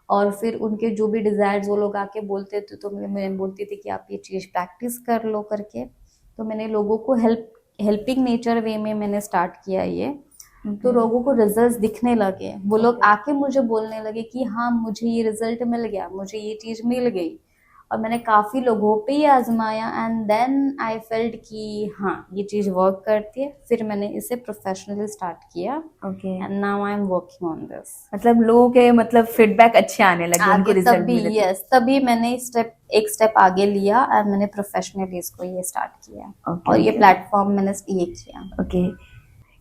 और फिर उनके जो भी डिजायर्स वो लोग आके बोलते थे तो मैं बोलती थी कि आप ये चीज प्रैक्टिस कर लो करके। तो मैंने लोगों को हेल्पिंग नेचर वे में मैंने स्टार्ट किया ये। तो लोगों को रिजल्ट्स दिखने लगे, वो लोग आके मुझे बोलने लगे कि हाँ मुझे ये रिजल्ट मिल गया, मुझे ये चीज मिल गई। और मैंने काफी लोगों पे ही आजमाया एंड देन आई फेल्ट कि हाँ ये चीज वर्क करती है। फिर मैंने इसे प्रोफेशनली स्टार्ट किया okay. And now I am working on this. मतलब लोगों के फीडबैक अच्छे आने लगे, उनको आगे रिजल्ट तभी मिले तो। यस तभी मैंने एक स्टेप आगे लिया और मैंने प्रोफेशनली इसको ये स्टार्ट किया। Okay, और ये okay. प्लेटफॉर्म मैंने ये किया। ओके।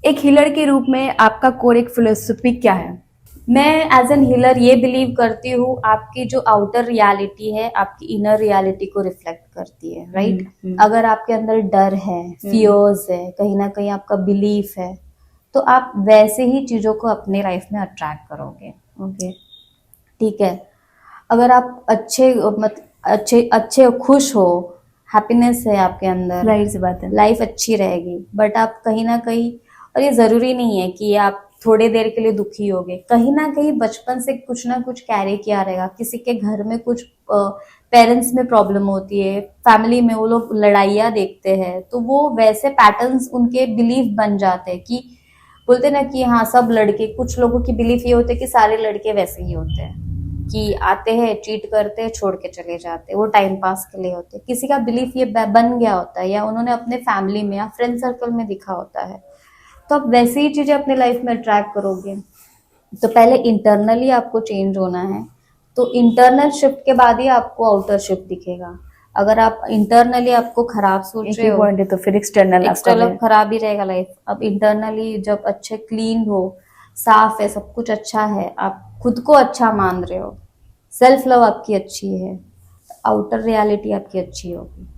एक हीलर के रूप में आपका कोर एक फिलोसफी क्या है? मैं एज एन हीलर ये बिलीव करती हूँ आपकी जो आउटर रियलिटी है आपकी इनर रियलिटी को रिफ्लेक्ट करती है, राइट। अगर आपके अंदर डर है, फियर्स है, कहीं ना कहीं आपका बिलीफ है तो आप वैसे ही चीजों को अपने लाइफ में अट्रैक्ट करोगे। ओके। ठीक है, अगर आप अच्छे खुश हो, हैप्पीनेस है आपके अंदर, जाहिर सी बात है। लाइफ अच्छी रहेगी। बट आप कहीं ना कहीं, और ये जरूरी नहीं है कि आप थोड़ी देर के लिए दुखी होगे, कहीं ना कहीं बचपन से कुछ ना कुछ कैरी किया रहेगा। किसी के घर में कुछ पेरेंट्स में प्रॉब्लम होती है, फैमिली में वो लोग लड़ाइयाँ देखते हैं तो वो वैसे पैटर्न्स उनके बिलीफ बन जाते हैं कि बोलते ना कि हाँ सब लड़के, कुछ लोगों की बिलीफ ये होते हैं कि सारे लड़के वैसे ही होते हैं कि आते हैं चीट करते हैं छोड़ के चले जाते हैं, वो टाइम पास के लिए होते हैं। किसी का बिलीफ ये बन गया होता है या उन्होंने अपने फैमिली में या फ्रेंड सर्कल में दिखा होता है। तो आप वैसे ही चीजें अपने लाइफ में अट्रैक्ट करोगे। तो पहले इंटरनली आपको चेंज होना है, तो इंटरनल शिफ्ट के बाद ही आपको आउटर शिफ्ट दिखेगा। अगर आप इंटरनली आपको खराब सोच रहे हो पॉइंट है तो फिर एक्सटर्नल खराब ही रहेगा लाइफ। अब इंटरनली जब अच्छे क्लीन हो, साफ है, सब कुछ अच्छा है, आप खुद को अच्छा मान रहे हो, सेल्फ लव आपकी अच्छी है, आउटर रियलिटी आपकी अच्छी होगी।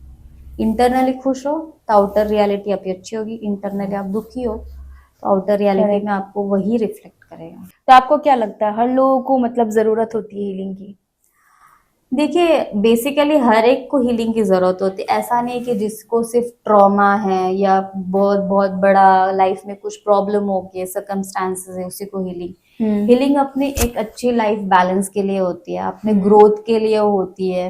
इंटरनली खुश हो तो आउटर रियलिटी आपकी अच्छी होगी। इंटरनली आप दुखी हो तो आउटर रियलिटी Correct. में आपको वही रिफ्लेक्ट करेगा। तो आपको क्या लगता है हर लोगों को मतलब जरूरत होती है हीलिंग की? देखिए, बेसिकली हर एक को हीलिंग की जरूरत होती है। ऐसा नहीं है कि जिसको सिर्फ ट्रॉमा है या बहुत बहुत बड़ा लाइफ में कुछ प्रॉब्लम हो गई, सर्कमस्टांसेस है, उसी को हीलिंग। हीलिंग अपनी एक अच्छी लाइफ बैलेंस के लिए होती है, अपने ग्रोथ के लिए होती है।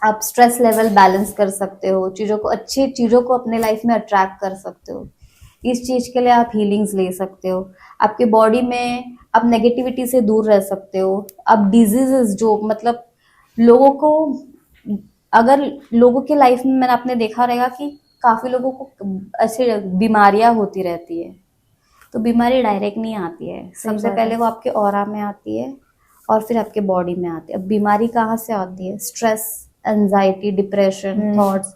आप स्ट्रेस लेवल बैलेंस कर सकते हो, चीजों को, अच्छी चीजों को अपने लाइफ में अट्रैक्ट कर सकते हो। इस चीज के लिए आप हीलिंग्स ले सकते हो। आपके बॉडी में आप नेगेटिविटी से दूर रह सकते हो। आप डिजीजेस जो मतलब लोगों को, अगर लोगों के लाइफ में मैंने आपने देखा रहेगा कि काफी लोगों को ऐसे बीमारियां होती रहती है, तो बीमारी डायरेक्ट नहीं आती है। सबसे बात पहले है। वो आपके ऑरा में आती है और फिर आपके बॉडी में आती है। अब बीमारी कहाँ से आती है? स्ट्रेस, एंजाइटी, डिप्रेशन, थॉट्स,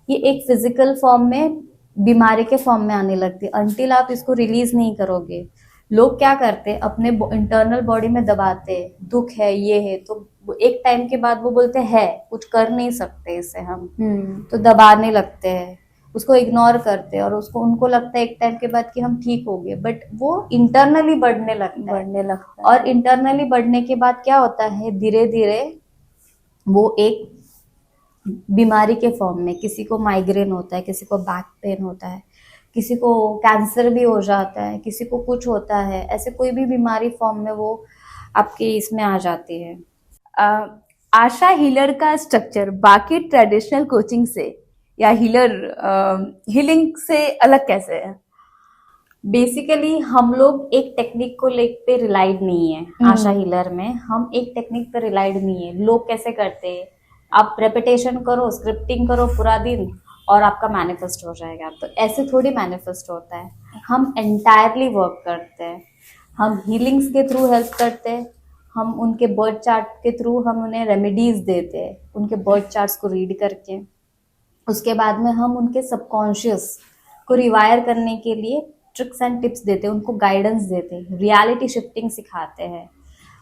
ये एक फिजिकल फॉर्म में बीमारी के फॉर्म में आने लगती है। अनटिल आप इसको रिलीज नहीं करोगे, लोग क्या करते हैं, अपने इंटरनल बॉडी में दबाते हैं, दुख है, ये है, तो एक टाइम के बाद वो बोलते हैं कुछ कर नहीं सकते इसे हम, तो दबाने लगते हैं, उसको इग्नोर करते हैं और उसको, उनको लगता है एक टाइम के बाद कि हम ठीक हो गए, बट वो इंटरनली बढ़ने लगता है। बढ़ने लगता है। और इंटरनली बढ़ने के बाद क्या होता है, धीरे धीरे वो एक बीमारी के फॉर्म में, किसी को माइग्रेन होता है, किसी को बैक पेन होता है, किसी को कैंसर भी हो जाता है, किसी को कुछ होता है, ऐसे कोई भी बीमारी फॉर्म में वो आपके इसमें आ जाती है। आशा हीलर का स्ट्रक्चर बाकी ट्रेडिशनल कोचिंग से या हीलिंग से अलग कैसे है? बेसिकली हम लोग एक टेक्निक को पे रिलाइड नहीं है। आशा हीलर में हम एक टेक्निक पे रिलाइड नहीं है। लोग कैसे करते हैं, आप रेपिटेशन करो, स्क्रिप्टिंग करो पूरा दिन और आपका मैनिफेस्ट हो जाएगा, तो ऐसे थोड़ी मैनिफेस्ट होता है। हम एंटायरली वर्क करते हैं, हम हीलिंग्स के थ्रू हेल्प करते हैं, हम उनके बर्थ चार्ट के थ्रू हम उन्हें रेमेडीज देते हैं, उनके बर्थ चार्ट्स को रीड करके। उसके बाद में हम उनके सबकॉन्शियस को रिवायर करने के लिए ट्रिक्स एंड टिप्स देते हैं, उनको गाइडेंस देते हैं, रियलिटी शिफ्टिंग सिखाते हैं,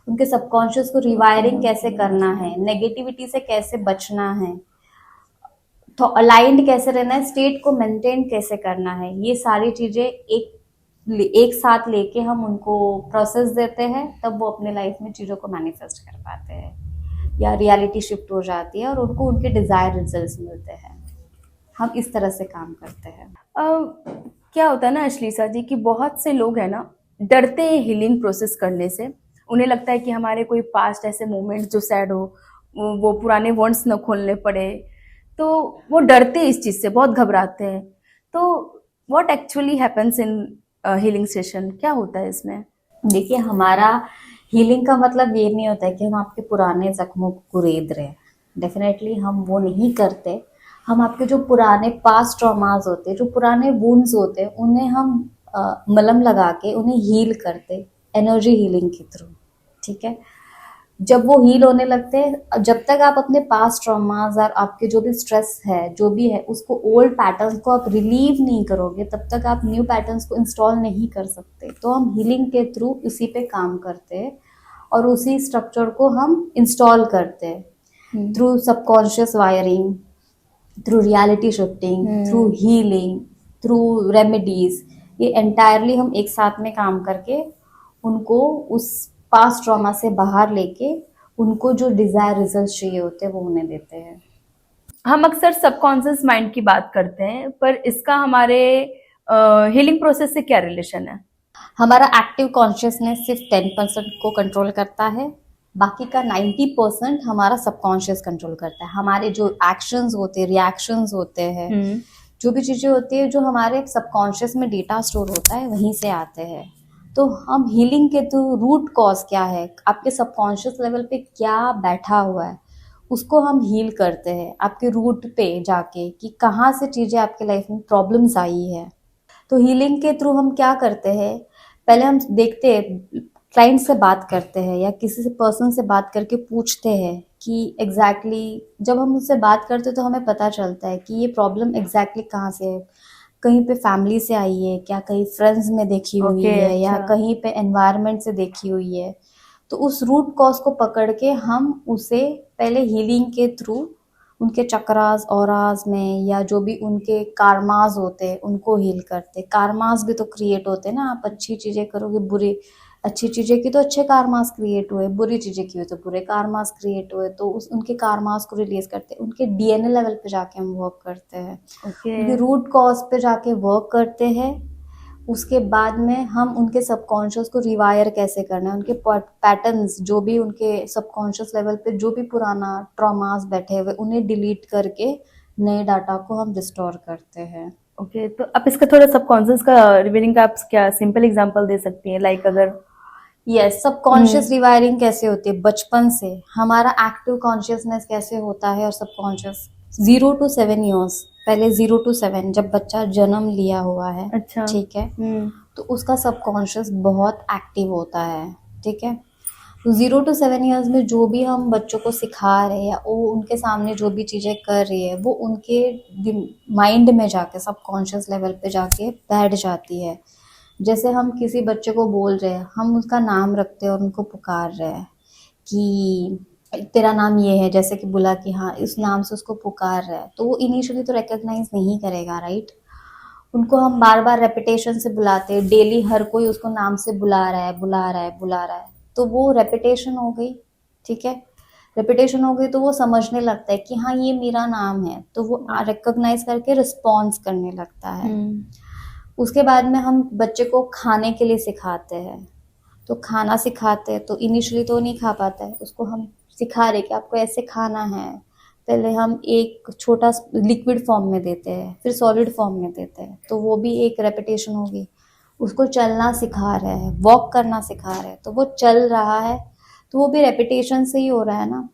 उनके सबकॉन्शियस को रिवायरिंग कैसे करना है, नेगेटिविटी से कैसे बचना है, तो अलाइंड कैसे रहना है, स्टेट को मेंटेन कैसे करना है, ये सारी चीजें एक साथ लेके हम उनको प्रोसेस देते हैं, तब वो अपने लाइफ में चीजों को मैनिफेस्ट कर पाते हैं या रियलिटी शिफ्ट हो जाती है और उनको उनके डिजायर रिजल्ट्स मिलते हैं। हम इस तरह से काम करते हैं। क्या होता है ना अश्लीषा जी कि बहुत से लोग हैं ना डरते हैं हीलिंग प्रोसेस करने से। उन्हें लगता है कि हमारे कोई पास्ट ऐसे मोमेंट्स जो सैड हो, वो पुराने वॉन्ट्स न खोलने पड़े, तो वो डरते हैं इस चीज़ से, बहुत घबराते हैं। तो what actually happens in healing session, क्या होता है इसमें? देखिए, हमारा हीलिंग का मतलब ये नहीं होता है कि हम आपके पुराने जख्मों को कुरेद रहे हैं। डेफिनेटली हम वो नहीं करते। हम आपके जो पुराने पास्ट ट्रॉमास होते हैं, जो पुराने वुंड्स होते हैं, उन्हें हम मलम लगा के उन्हें हील करते, एनर्जी हीलिंग के थ्रू। ठीक है, जब वो हील होने लगते हैं, जब तक आप अपने पास्ट ट्रॉमास और आपके जो भी स्ट्रेस है, जो भी है, उसको ओल्ड पैटर्न्स को आप रिलीव नहीं करोगे, तब तक आप न्यू पैटर्न्स को इंस्टॉल नहीं कर सकते। तो हम हीलिंग के थ्रू इसी पे काम करते हैं और उसी स्ट्रक्चर को हम इंस्टॉल करते हैं through subconscious wiring, through reality shifting, through healing, through remedies. ये एंटायरली हम एक साथ में काम करके उनको उस पास्ट ट्रॉमा से बाहर लेके उनको जो डिजायर रिजल्ट चाहिए होते हैं वो उन्हें देते हैं। हम अक्सर सबकॉन्शियस माइंड की बात करते हैं, पर इसका हमारे हीलिंग प्रोसेस से क्या रिलेशन है? हमारा एक्टिव कॉन्शियसनेस सिर्फ 10% को कंट्रोल करता है, बाकी का 90% हमारा सबकॉन्शियस कंट्रोल करता है। हमारे जो एक्शंस होते हैं, रिएक्शंस होते हैं, जो भी चीजें होती है, जो हमारे सबकॉन्शियस में डेटा स्टोर होता है, वहीं से आते हैं। तो हम हीलिंग के थ्रू रूट कॉज क्या है, आपके सबकॉन्शियस लेवल पे क्या बैठा हुआ है, उसको हम हील करते हैं आपके रूट पे जाके कि कहाँ से चीजें आपके लाइफ में प्रॉब्लम्स आई है। तो हीलिंग के थ्रू हम क्या करते हैं, पहले हम देखते हैं, क्लाइंट से बात करते हैं या किसी से पर्सन से बात करके पूछते हैं कि एग्जैक्टली जब हम उससे बात करते हैं तो हमें पता चलता है कि ये प्रॉब्लम एग्जैक्टली कहाँ से है। कहीं पे फैमिली से आई है क्या, कहीं फ्रेंड्स में देखी हुई है या कहीं पे एनवायरनमेंट से देखी हुई है। तो उस रूट कॉज को पकड़ के हम उसे पहले हीलिंग के थ्रू उनके चक्रास ऑरास में, या जो भी उनके कार्मास होते हैं उनको हील करते। कार्मास भी तो क्रिएट होते हैं ना, आप अच्छी चीजें करोगे बुरी, अच्छी चीजें की तो अच्छे कार्मास क्रिएट हुए, बुरी चीजें की हुई तो बुरे कार्मास क्रिएट हुए, तो उनके कार्मास को रिलीज करते हैं। उनके डीएनए लेवल पे जाके हम वर्क करते हैं, ओके। उनके रूट कॉज पे जाके वर्क करते हैं। उसके बाद में हम उनके सबकॉन्शियस को रिवायर कैसे करना है, उनके पैटर्न्स जो भी उनके सबकॉन्शियस लेवल पे जो भी पुराना ट्रॉमास बैठे हुए उन्हें डिलीट करके नए डाटा को हम रिस्टोर करते हैं। ओके, तो आप इसका थोड़ा सबकॉन्शियस का रिवीलिंग का आप क्या सिंपल एग्जांपल दे सकती हैं, लाइक अगर यस, सबकॉन्शियस रिवायरिंग कैसे होती है, बचपन से हमारा एक्टिव कॉन्शियसनेस कैसे होता है, और सबकॉन्शियस 0 to 7 ईयर्स, पहले 0 to 7 जब बच्चा जन्म लिया हुआ है, अच्छा। ठीक है, तो उसका सबकॉन्शियस बहुत एक्टिव होता है, ठीक है। तो 0 to 7 ईयर्स में जो भी हम बच्चों को सिखा रहे हैं, या वो उनके सामने जो भी चीज़ें कर रही है वो उनके माइंड में जाके सबकॉन्शियस लेवल पे जाके बैठ जाती है। जैसे हम किसी बच्चे को बोल रहे हैं, हम उसका नाम रखते हैं और उनको पुकार रहे हैं कि तेरा नाम ये है, जैसे कि बोला कि हाँ इस नाम से उसको पुकार रहे हैं, तो वो इनिशियली तो रिकॉग्नाइज नहीं करेगा, राइट। उनको हम बार बार रेपिटेशन से बुलाते हैं, डेली हर कोई उसको नाम से बुला रहा है, बुला रहा है, बुला रहा है, तो वो रेपिटेशन हो गई, ठीक है। रेपिटेशन हो गई तो वो समझने लगता है कि हाँ ये मेरा नाम है, तो वो रिकॉग्नाइज करके रिस्पॉन्स करने लगता है। उसके बाद में हम बच्चे को खाने के लिए सिखाते हैं, तो खाना सिखाते हैं तो इनिशियली तो नहीं खा पाता है, उसको हम सिखा रहे कि आपको ऐसे खाना है। पहले हम एक छोटा लिक्विड फॉर्म में देते हैं, फिर सॉलिड फॉर्म में देते हैं, तो वो भी एक रेपिटेशन होगी। उसको चलना सिखा रहे हैं, वॉक करना सिखा रहे हैं, तो वो चल रहा है, तो वो भी रेपिटेशन से ही हो रहा है ना।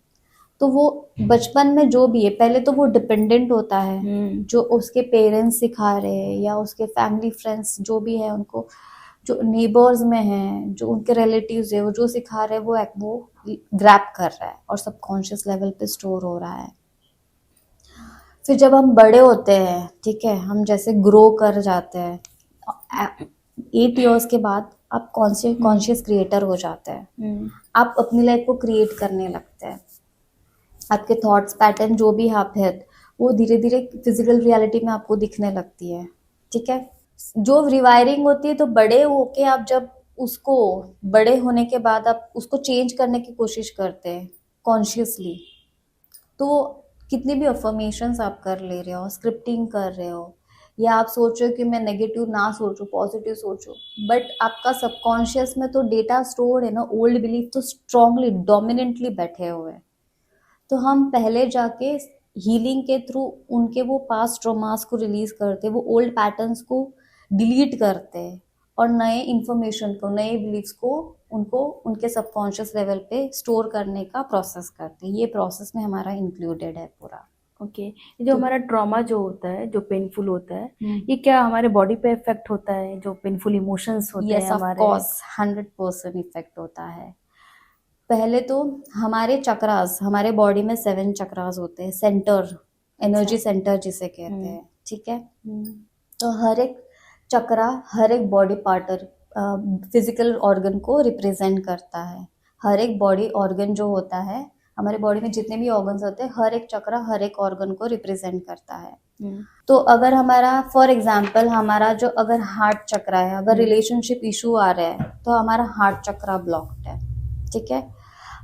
तो वो बचपन में जो भी है, पहले तो वो डिपेंडेंट होता है, जो उसके पेरेंट्स सिखा रहे हैं या उसके फैमिली फ्रेंड्स जो भी है उनको, जो नेबर्स में हैं, जो उनके रिलेटिव्स है, वो जो सिखा रहे हैं वो ग्रैब कर रहा है और सबकॉन्शियस लेवल पे स्टोर हो रहा है। फिर जब हम बड़े होते हैं, ठीक है, हम जैसे ग्रो कर जाते हैं, 8 ईयर्स के बाद आप कॉन्शियस क्रिएटर हो जाते हैं। आप अपनी लाइफ को क्रिएट करने लगते हैं। आपके थॉट्स पैटर्न जो भी आप है वो धीरे धीरे फिजिकल रियलिटी में आपको दिखने लगती है, ठीक है। जो रिवायरिंग होती है, तो बड़े होके आप जब उसको, बड़े होने के बाद आप उसको चेंज करने की कोशिश करते हैं कॉन्शियसली, तो कितनी भी अफर्मेशंस आप कर ले रहे हो, स्क्रिप्टिंग कर रहे हो, या आप सोच रहे हो कि मैं नेगेटिव ना सोचूं, पॉजिटिव सोचूं, बट आपका सबकॉन्शियस में तो डेटा स्टोर है ना, ओल्ड बिलीफ तो स्ट्रांगली डोमिनेंटली बैठे हुए हैं। तो हम पहले जाके हीलिंग के थ्रू उनके वो पास्ट ट्रॉमास को रिलीज करते, वो ओल्ड पैटर्न्स को डिलीट करते हैं और नए इंफॉर्मेशन को, नए बिलीफ्स को उनको उनके सबकॉन्शियस लेवल पे स्टोर करने का प्रोसेस करते हैं। ये प्रोसेस में हमारा इंक्लूडेड है पूरा। ओके, ये जो हमारा ट्रॉमा जो होता है, जो पेनफुल होता है, ये क्या हमारे बॉडी पे इफेक्ट होता है? जो पेनफुल इमोशंस होते हैं हमारे, ऑफ कोर्स 100% इफेक्ट होता है। पहले तो हमारे चक्रास, हमारे बॉडी में 7 चक्रास होते हैं, सेंटर, एनर्जी सेंटर जिसे कहते हैं, ठीक है। तो हर एक चक्रा हर एक बॉडी पार्ट, फिजिकल ऑर्गन को रिप्रेजेंट करता है। हर एक बॉडी ऑर्गन जो होता है, हमारे बॉडी में जितने भी ऑर्गन्स होते हैं, हर एक चक्रा हर एक ऑर्गन को रिप्रेजेंट करता है। तो अगर हमारा, फॉर एग्जाम्पल, हमारा जो अगर हार्ट चक्रा है, अगर रिलेशनशिप इशू आ रहा है तो हमारा हार्ट चक्रा ब्लॉक्ड है, ठीक है।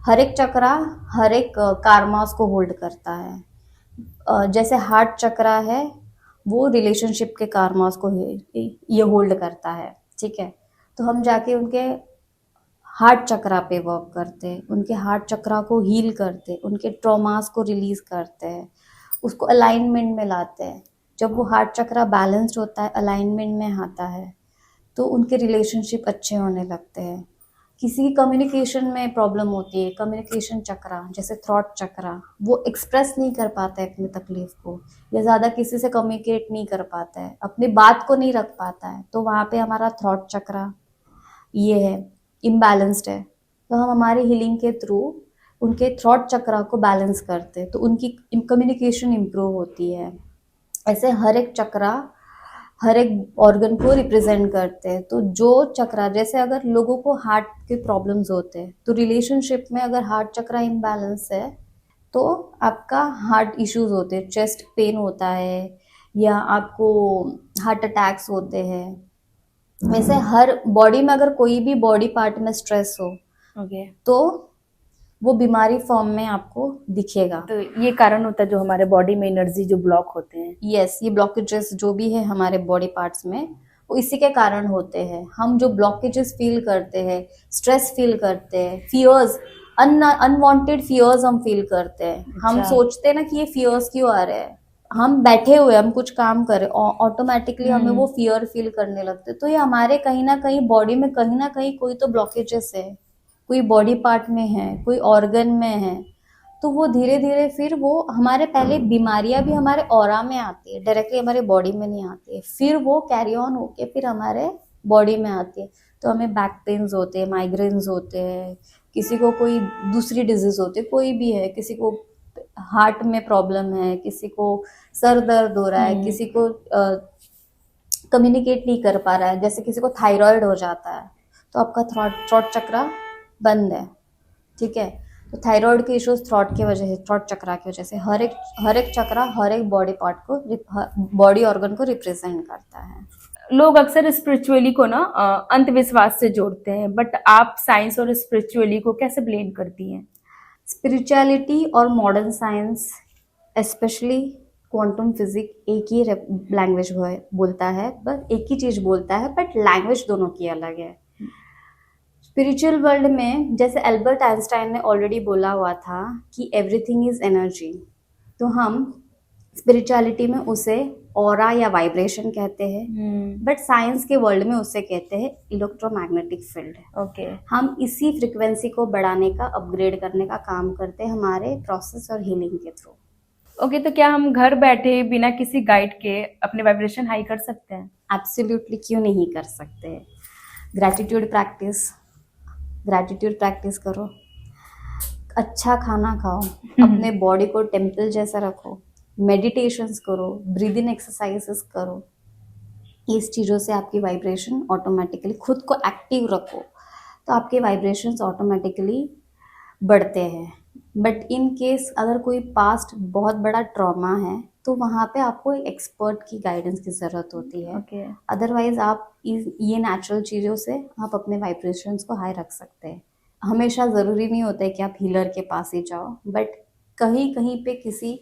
हर एक चक्रा हर एक कार्मास को होल्ड करता है। जैसे हार्ट चक्रा है वो रिलेशनशिप के कार्मास को ये होल्ड करता है, ठीक है। तो हम जाके उनके हार्ट चक्रा पे वर्क करते हैं, उनके हार्ट चक्रा को हील करते हैं, उनके ट्रॉमास को रिलीज करते हैं, उसको अलाइनमेंट में लाते हैं। जब वो हार्ट चक्रा बैलेंस्ड होता है, अलाइनमेंट में आता है, तो उनके रिलेशनशिप अच्छे होने लगते हैं। किसी की कम्युनिकेशन में प्रॉब्लम होती है, कम्युनिकेशन चक्रा जैसे थ्रॉट चक्रा, वो एक्सप्रेस नहीं कर पाता है अपनी तकलीफ को, या ज़्यादा किसी से कम्युनिकेट नहीं कर पाता है, अपनी बात को नहीं रख पाता है, तो वहाँ पे हमारा थ्रॉट चक्रा ये है, इम्बैलेंस्ड है। तो हम हमारे हीलिंग के थ्रू उनके थ्रॉट चक्रा को बैलेंस करते हैं, तो उनकी कम्युनिकेशन इम्प्रूव होती है। ऐसे हर एक चक्रा हर एक ऑर्गन को रिप्रेजेंट करते हैं। तो जो चक्रा, जैसे अगर लोगों को हार्ट के प्रॉब्लम्स होते हैं, तो रिलेशनशिप में अगर हार्ट चक्रा इम्बैलेंस है तो आपका हार्ट इश्यूज होते हैं, चेस्ट पेन होता है, या आपको हार्ट अटैक्स होते हैं। वैसे हर बॉडी में अगर कोई भी बॉडी पार्ट में स्ट्रेस हो ओके, तो वो बीमारी फॉर्म में आपको दिखेगा। तो ये कारण होता है जो हमारे बॉडी में एनर्जी जो ब्लॉक होते हैं। यस, ये ब्लॉकेजेस जो भी है हमारे बॉडी पार्ट्स में वो इसी के कारण होते हैं। हम जो ब्लॉकेजेस फील करते हैं, स्ट्रेस फील करते हैं, फियर्स, अनवांटेड फियर्स हम फील करते हैं। हम अच्छा। सोचते हैं ना कि ये फियर्स क्यों आ रहे हैं, हम बैठे हुए हम कुछ काम कर रहे ऑटोमेटिकली हमें वो फियर फील करने लगते हैं। तो ये हमारे कहीं ना कहीं बॉडी में कहीं ना कहीं कोई तो ब्लॉकेजेस है, कोई बॉडी पार्ट में है, कोई ऑर्गन में है। तो वो धीरे धीरे फिर वो हमारे पहले बीमारियां भी हमारे ऑरा में आती है, डायरेक्टली हमारे बॉडी में नहीं आती है, फिर वो कैरी ऑन होके फिर हमारे बॉडी में आती है। तो हमें बैक पेन्स होते हैं, माइग्रेन्स होते हैं, किसी को कोई दूसरी डिजीज होती है, कोई भी है, किसी को हार्ट में प्रॉब्लम है, किसी को सर दर्द हो रहा है, किसी को कम्युनिकेट नहीं कर पा रहा है, जैसे किसी को थायराइड हो जाता है तो आपका थ्रोट चक्रा बंद है, ठीक है। तो थायराइड के इश्यूज थ्रोट की वजह से, थ्रोट चक्रा की वजह से हर एक चक्रा हर एक बॉडी पार्ट को, बॉडी ऑर्गन को रिप्रेजेंट करता है। लोग अक्सर स्पिरिचुअली को ना अंधविश्वास से जोड़ते हैं, बट आप साइंस और स्पिरिचुअली को कैसे ब्लेंड करती हैं? स्पिरिचुअलिटी और modern science, specially quantum physics एक ही लैंग्वेज बोलता है, बस एक ही चीज बोलता है, बट लैंग्वेज दोनों की अलग है। स्पिरिचुअल वर्ल्ड में जैसे एल्बर्ट आइंस्टाइन ने ऑलरेडी बोला हुआ था कि एवरीथिंग इज एनर्जी, तो हम स्पिरिचुअलिटी में उसे ऑरा या वाइब्रेशन कहते हैं, बट साइंस के वर्ल्ड में उसे कहते हैं इलेक्ट्रोमैग्नेटिक फील्ड। ओके, हम इसी फ्रिक्वेंसी को बढ़ाने का, अपग्रेड करने का काम करते हैं हमारे प्रोसेस और हीलिंग के थ्रू। ओके, तो क्या हम घर बैठे बिना किसी गाइड के अपने वाइब्रेशन हाई कर सकते हैं? एब्सोल्युटली, क्यों नहीं कर सकते। ग्रैटिट्यूड प्रैक्टिस करो, अच्छा खाना खाओ, अपने बॉडी को टेम्पल जैसा रखो, मेडिटेशंस करो, ब्रीदिंग एक्सरसाइजेस करो। इस चीज़ों से आपकी वाइब्रेशन ऑटोमेटिकली, खुद को एक्टिव रखो तो आपके वाइब्रेशंस ऑटोमेटिकली बढ़ते हैं। बट इन केस अगर कोई पास्ट बहुत बड़ा ट्रॉमा है तो वहाँ पे आपको एक एक्सपर्ट की गाइडेंस की ज़रूरत होती है। ओके, अदरवाइज आप ये नेचुरल चीज़ों से आप अपने वाइब्रेशंस को हाई रख सकते हैं। हमेशा ज़रूरी नहीं होता है कि आप हीलर के पास ही जाओ, बट कहीं कहीं पे किसी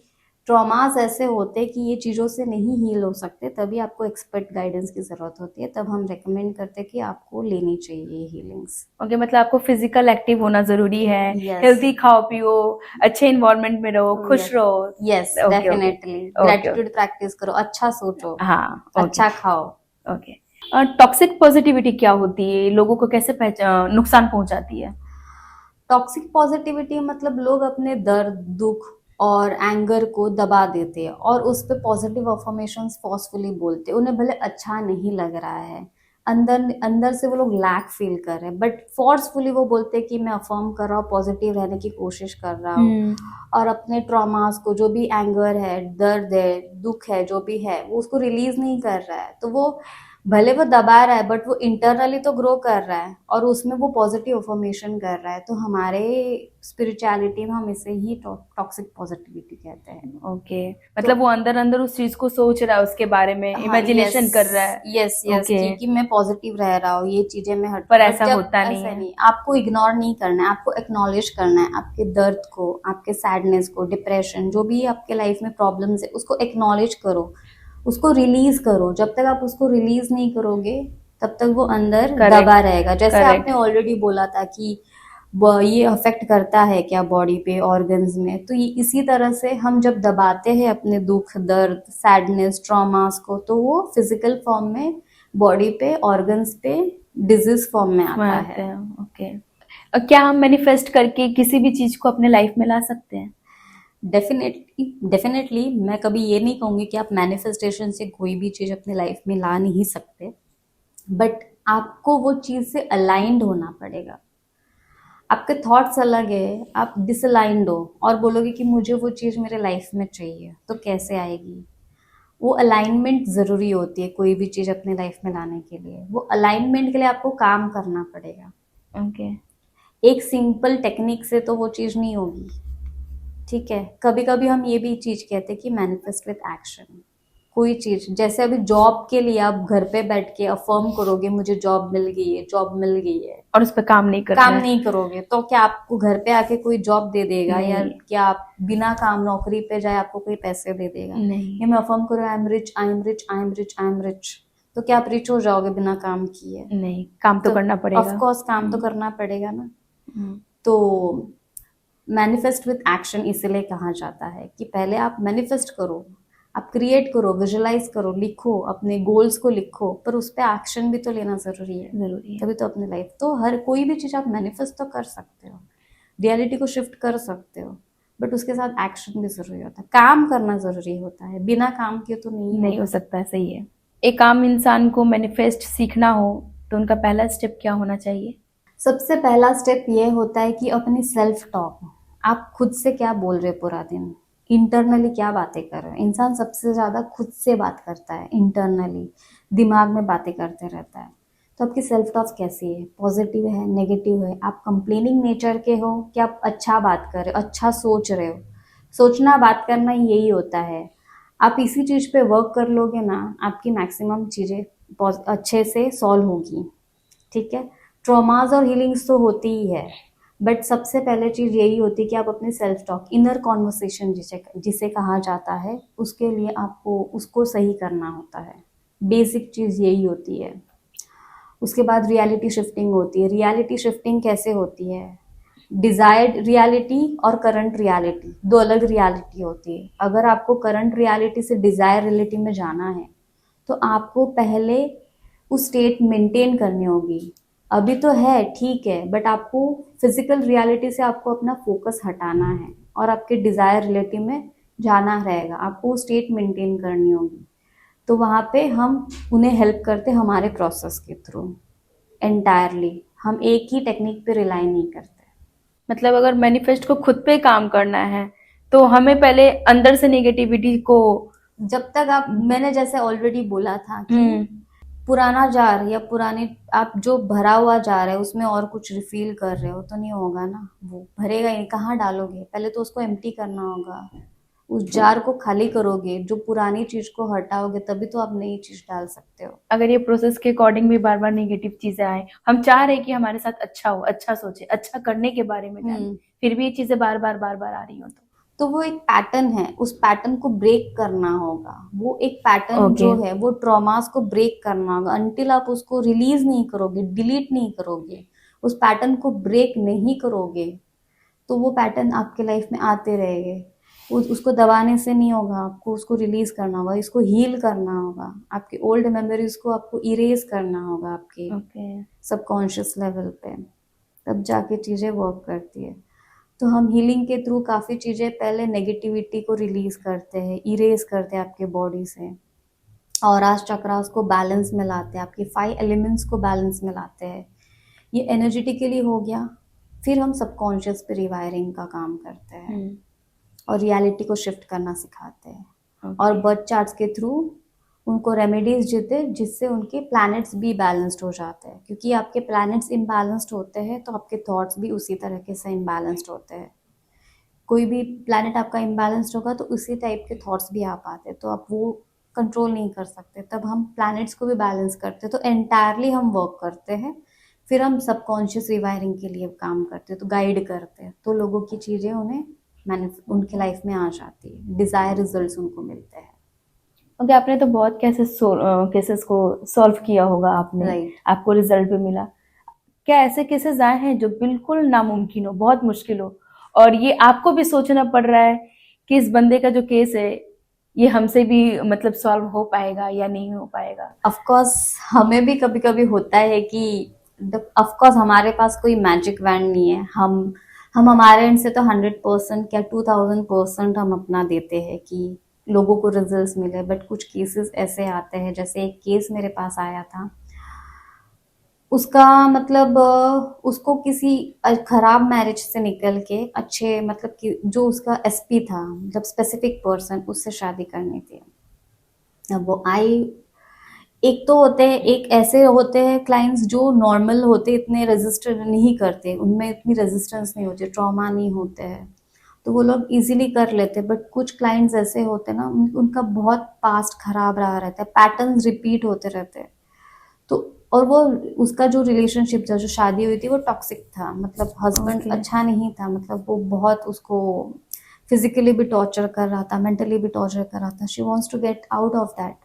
ट्रॉमास ऐसे होते हैं कि ये चीज़ों से नहीं हील हो सकते, तभी आपको एक्सपर्ट गाइडेंस की ज़रूरत होती है। तब हम रेकमेंड करते हैं कि आपको लेनी चाहिए हीलिंग्स। ओके, मतलब आपको फिजिकल एक्टिव होना जरूरी है, Yes. हेल्थी खाओ पियो, अच्छे इन्वायरमेंट में रहो, खुश Yes. रहो। Yes, Okay, okay. Definitely. Okay, gratitude practice करो, अच्छा सोचो, हाँ, अच्छा खाओ। ओके। टॉक्सिक पॉजिटिविटी क्या होती है, लोगों को कैसे नुकसान पहुंचाती है? टॉक्सिक पॉजिटिविटी मतलब लोग अपने दर्द, दुख और एंगर को दबा देते हैं और उस पर पॉजिटिव अफर्मेशंस फोर्सफुली बोलते हैं। उन्हें भले अच्छा नहीं लग रहा है, अंदर अंदर से वो लोग लैक फील कर रहे हैं, बट फोर्सफुली वो बोलते हैं कि मैं अफर्म कर रहा हूँ, पॉजिटिव रहने की कोशिश कर रहा हूँ, और अपने ट्रॉमास को, जो भी एंगर है, दर्द है, दुख है, जो भी है, वो उसको रिलीज नहीं कर रहा है। तो वो भले वो दबा रहा है बट वो इंटरनली तो ग्रो कर रहा है और उसमें वो पॉजिटिव अफर्मेशन कर रहा है। तो हमारे स्पिरिचुअलिटी में हम इसे ही टॉक्सिक पॉजिटिविटी कहते हैं। ओके, मतलब वो अंदर अंदर उस चीज को सोच रहा है, उसके बारे में इमेजिनेशन कर रहा है। Yes yes, Okay. कि मैं पॉजिटिव रह रहा हूँ, ये चीजें मैं हट, पर but ऐसा जब होता नहीं ऐसा है। नहीं, आपको इग्नोर नहीं करना है, आपको एक्नॉलेज करना है आपके दर्द को, आपके सैडनेस को, डिप्रेशन, जो भी आपके लाइफ में प्रॉब्लम्स है उसको एक्नॉलेज करो, उसको रिलीज करो। जब तक आप उसको रिलीज नहीं करोगे तब तक वो अंदर Correct. दबा रहेगा। जैसे Correct. आपने ऑलरेडी बोला था कि ये अफेक्ट करता है क्या बॉडी पे, ऑर्गन्स में, तो ये इसी तरह से हम जब दबाते हैं अपने दुख, दर्द, सैडनेस, ट्रॉमास को, तो वो फिजिकल फॉर्म में बॉडी पे, ऑर्गन्स पे डिजीज फॉर्म में आता है। ओके, क्या हम मैनिफेस्ट करके किसी भी चीज को अपने लाइफ में ला सकते हैं? डेफिनेटली मैं कभी ये नहीं कहूँगी कि आप मैनिफेस्टेशन से कोई भी चीज़ अपनी लाइफ में ला नहीं सकते, बट आपको वो चीज़ से अलाइंड होना पड़ेगा। आपके थॉट्स अलग है, आप डिसअलाइंड हो और बोलोगे कि मुझे वो चीज़ मेरे लाइफ में चाहिए, तो कैसे आएगी? वो अलाइनमेंट ज़रूरी होती है कोई भी चीज़ अपने लाइफ में लाने के लिए। वो अलाइनमेंट के लिए आपको काम करना पड़ेगा। ओके, एक सिंपल टेक्निक से तो वो चीज़ नहीं होगी, ठीक है, कभी कभी हम ये भी चीज कहते हैं कि मैनिफेस्ट विद एक्शन। कोई चीज जैसे अभी जॉब के लिए आप घर पे बैठ के अफर्म करोगे मुझे जॉब मिल गई है, जॉब मिल गई है, और उस पर काम नहीं कर काम रहा है। नहीं करोगे तो क्या आपको घर पे आके कोई जॉब दे देगा, नहीं। या क्या आप बिना काम नौकरी पे जाए आपको कोई पैसे दे देगा? नहीं। ये मैं अफर्म करूँ I am rich, I am rich, I am rich, I am rich, तो क्या आप रिच हो जाओगे बिना काम किए? नहीं, काम तो करना पड़ेगा। ऑफ कोर्स काम तो करना पड़ेगा ना। हम्म। तो मैनिफेस्ट विथ एक्शन इसलिए कहा जाता है कि पहले आप मैनिफेस्ट करो, आप क्रिएट करो, विजुलाइज करो, लिखो, अपने गोल्स को लिखो, पर उस पर एक्शन भी तो लेना जरूरी है। जरूरी है। तभी तो अपनी लाइफ, तो हर कोई भी चीज आप मैनिफेस्ट तो कर सकते हो, रियलिटी को शिफ्ट कर सकते हो, बट उसके साथ एक्शन भी जरूरी होता है, काम करना जरूरी होता है, बिना काम के तो नहीं हो सकता है। सही है। एक आम इंसान को मैनिफेस्ट सीखना हो तो उनका पहला स्टेप क्या होना चाहिए? सबसे पहला स्टेप ये होता है कि अपनी सेल्फ टॉक, आप खुद से क्या बोल रहे हो पूरा दिन, इंटरनली क्या बातें कर रहे हो। इंसान सबसे ज्यादा खुद से बात करता है, इंटरनली दिमाग में बातें करते रहता है। तो आपकी सेल्फ टॉक कैसी है, पॉजिटिव है, नेगेटिव है, आप कंप्लेनिंग नेचर के हो कि आप अच्छा बात कर रहे हो, अच्छा सोच रहे हो। सोचना बात करना यही होता है। आप इसी चीज पे वर्क कर लोगे ना, आपकी मैक्सिमम चीजें अच्छे से सॉल्व होगी। ठीक है, ट्रॉमाज और हीलिंग्स तो होती ही है, बट सबसे पहले चीज यही होती है कि आप अपने सेल्फ टॉक, इनर कॉन्वर्सेशन जिसे जिसे कहा जाता है, उसके लिए आपको उसको सही करना होता है। बेसिक चीज यही होती है। उसके बाद रियलिटी शिफ्टिंग होती है। रियलिटी शिफ्टिंग कैसे होती है? डिजायर्ड रियलिटी और करंट रियलिटी, दो अलग रियलिटी होती है। अगर आपको करंट रियलिटी से डिजायर रियलिटी में जाना है तो आपको पहले उस स्टेट मेंटेन करनी होगी। अभी तो है ठीक है, बट आपको फिजिकल रियलिटी से आपको अपना फोकस हटाना है और आपके डिजायर रियलिटी में जाना रहेगा। आपको वो स्टेट मेंटेन करनी होगी। तो वहाँ पे हम उन्हें हेल्प करते हमारे प्रोसेस के थ्रू एंटायरली। हम एक ही टेक्निक पे रिलाई नहीं करते। मतलब अगर मैनिफेस्ट को खुद पे काम करना है तो हमें पहले अंदर से नेगेटिविटी को, जब तक आप, मैंने जैसे ऑलरेडी बोला था कि पुराना जार या पुराने आप जो भरा हुआ जार है उसमें और कुछ रिफिल कर रहे हो तो नहीं होगा ना, वो भरेगा ही नहीं, कहाँ डालोगे? पहले तो उसको एम्प्टी करना होगा, उस जार को खाली करोगे, जो पुरानी चीज को हटाओगे तभी तो आप नई चीज डाल सकते हो। अगर ये प्रोसेस के अकॉर्डिंग भी बार बार नेगेटिव चीजें आए, हम चाह रहे हैं कि हमारे साथ अच्छा हो, अच्छा सोचे, अच्छा करने के बारे में जाने, फिर भी ये चीजें बार बार आ रही हो तो वो एक पैटर्न है, उस पैटर्न को ब्रेक करना होगा। वो एक पैटर्न जो है वो ट्रॉमास को ब्रेक करना होगा। अनटिल आप उसको रिलीज नहीं करोगे, डिलीट नहीं करोगे, उस पैटर्न को ब्रेक नहीं करोगे, तो वो पैटर्न आपके लाइफ में आते रहेंगे। उसको दबाने से नहीं होगा, आपको उसको रिलीज करना होगा, इसको हील करना होगा। आपके ओल्ड मेमोरीज को आपको इरेज करना होगा आपके सबकॉन्शियस लेवल पे, तब जाके चीजें वर्क करती है। तो हम हीलिंग के थ्रू काफ़ी चीज़ें पहले नेगेटिविटी को रिलीज करते हैं, इरेज करते हैं आपके बॉडी से, और आज चक्रास को बैलेंस में लाते हैं, आपके 5 एलिमेंट्स को बैलेंस में लाते हैं। ये एनर्जेटिकली हो गया। फिर हम सबकॉन्शियस पे रिवायरिंग का काम करते हैं और रियलिटी को शिफ्ट करना सिखाते हैं। और बर्थ चार्ट्स के थ्रू उनको रेमेडीज देते जिससे उनके प्लैनेट्स भी बैलेंस्ड हो जाते हैं, क्योंकि आपके प्लैनेट्स इम्बैलेंस्ड होते हैं तो आपके थॉट्स भी उसी तरीके से इम्बैलेंस्ड होते हैं। कोई भी प्लैनेट आपका इम्बैलेंस्ड होगा तो उसी टाइप के थॉट्स भी आ पाते हैं, तो आप वो कंट्रोल नहीं कर सकते। तब हम प्लैनेट्स को भी बैलेंस करते हैं, तो एंटायरली हम वर्क करते हैं। फिर हम सबकॉन्शियस रिवायरिंग के लिए काम करते हैं, तो गाइड करते हैं, तो लोगों की चीज़ें उन्हें उनके लाइफ में आ जाती है, डिज़ायर रिजल्ट्स उनको मिलते हैं। ओके, आपने तो बहुत केसेस को सॉल्व किया होगा आपने, आपको रिजल्ट भी मिला। क्या ऐसे केसेस आए हैं जो बिल्कुल नामुमकिन हो, बहुत मुश्किल हो, और ये आपको भी सोचना पड़ रहा है कि इस बंदे का जो केस है ये हमसे भी मतलब सॉल्व हो पाएगा या नहीं हो पाएगा? ऑफ कोर्स हमें भी कभी कभी होता है कि ऑफ कोर्स हमारे पास कोई मैजिक वैंड नहीं है। हम हमारे एंड से तो 100% क्या 2000% हम अपना देते हैं कि लोगों को रिजल्ट्स मिले, बट कुछ केसेस ऐसे आते हैं, जैसे एक केस मेरे पास आया था, उसका मतलब उसको किसी खराब मैरिज से निकल के अच्छे, मतलब कि जो उसका एसपी था, मतलब स्पेसिफिक पर्सन, उससे शादी करनी थी। अब वो आई, एक तो होते हैं, एक ऐसे होते हैं क्लाइंट्स जो नॉर्मल होते, इतने रेजिस्टर नहीं करते, उनमें इतनी रेजिस्टेंस नहीं होती, ट्रॉमा नहीं होते हैं, तो वो लोग इजीली कर लेते, बट कुछ क्लाइंट्स ऐसे होते ना, उनका बहुत पास्ट खराब रहा रहता है, पैटर्न्स रिपीट होते रहते हैं। तो और वो उसका जो रिलेशनशिप था, जो शादी हुई थी, वो टॉक्सिक था, मतलब हस्बैंड Okay. अच्छा नहीं था, मतलब वो बहुत उसको फिजिकली भी टॉर्चर कर रहा था, मेंटली भी टॉर्चर कर रहा था। She wants to get out of that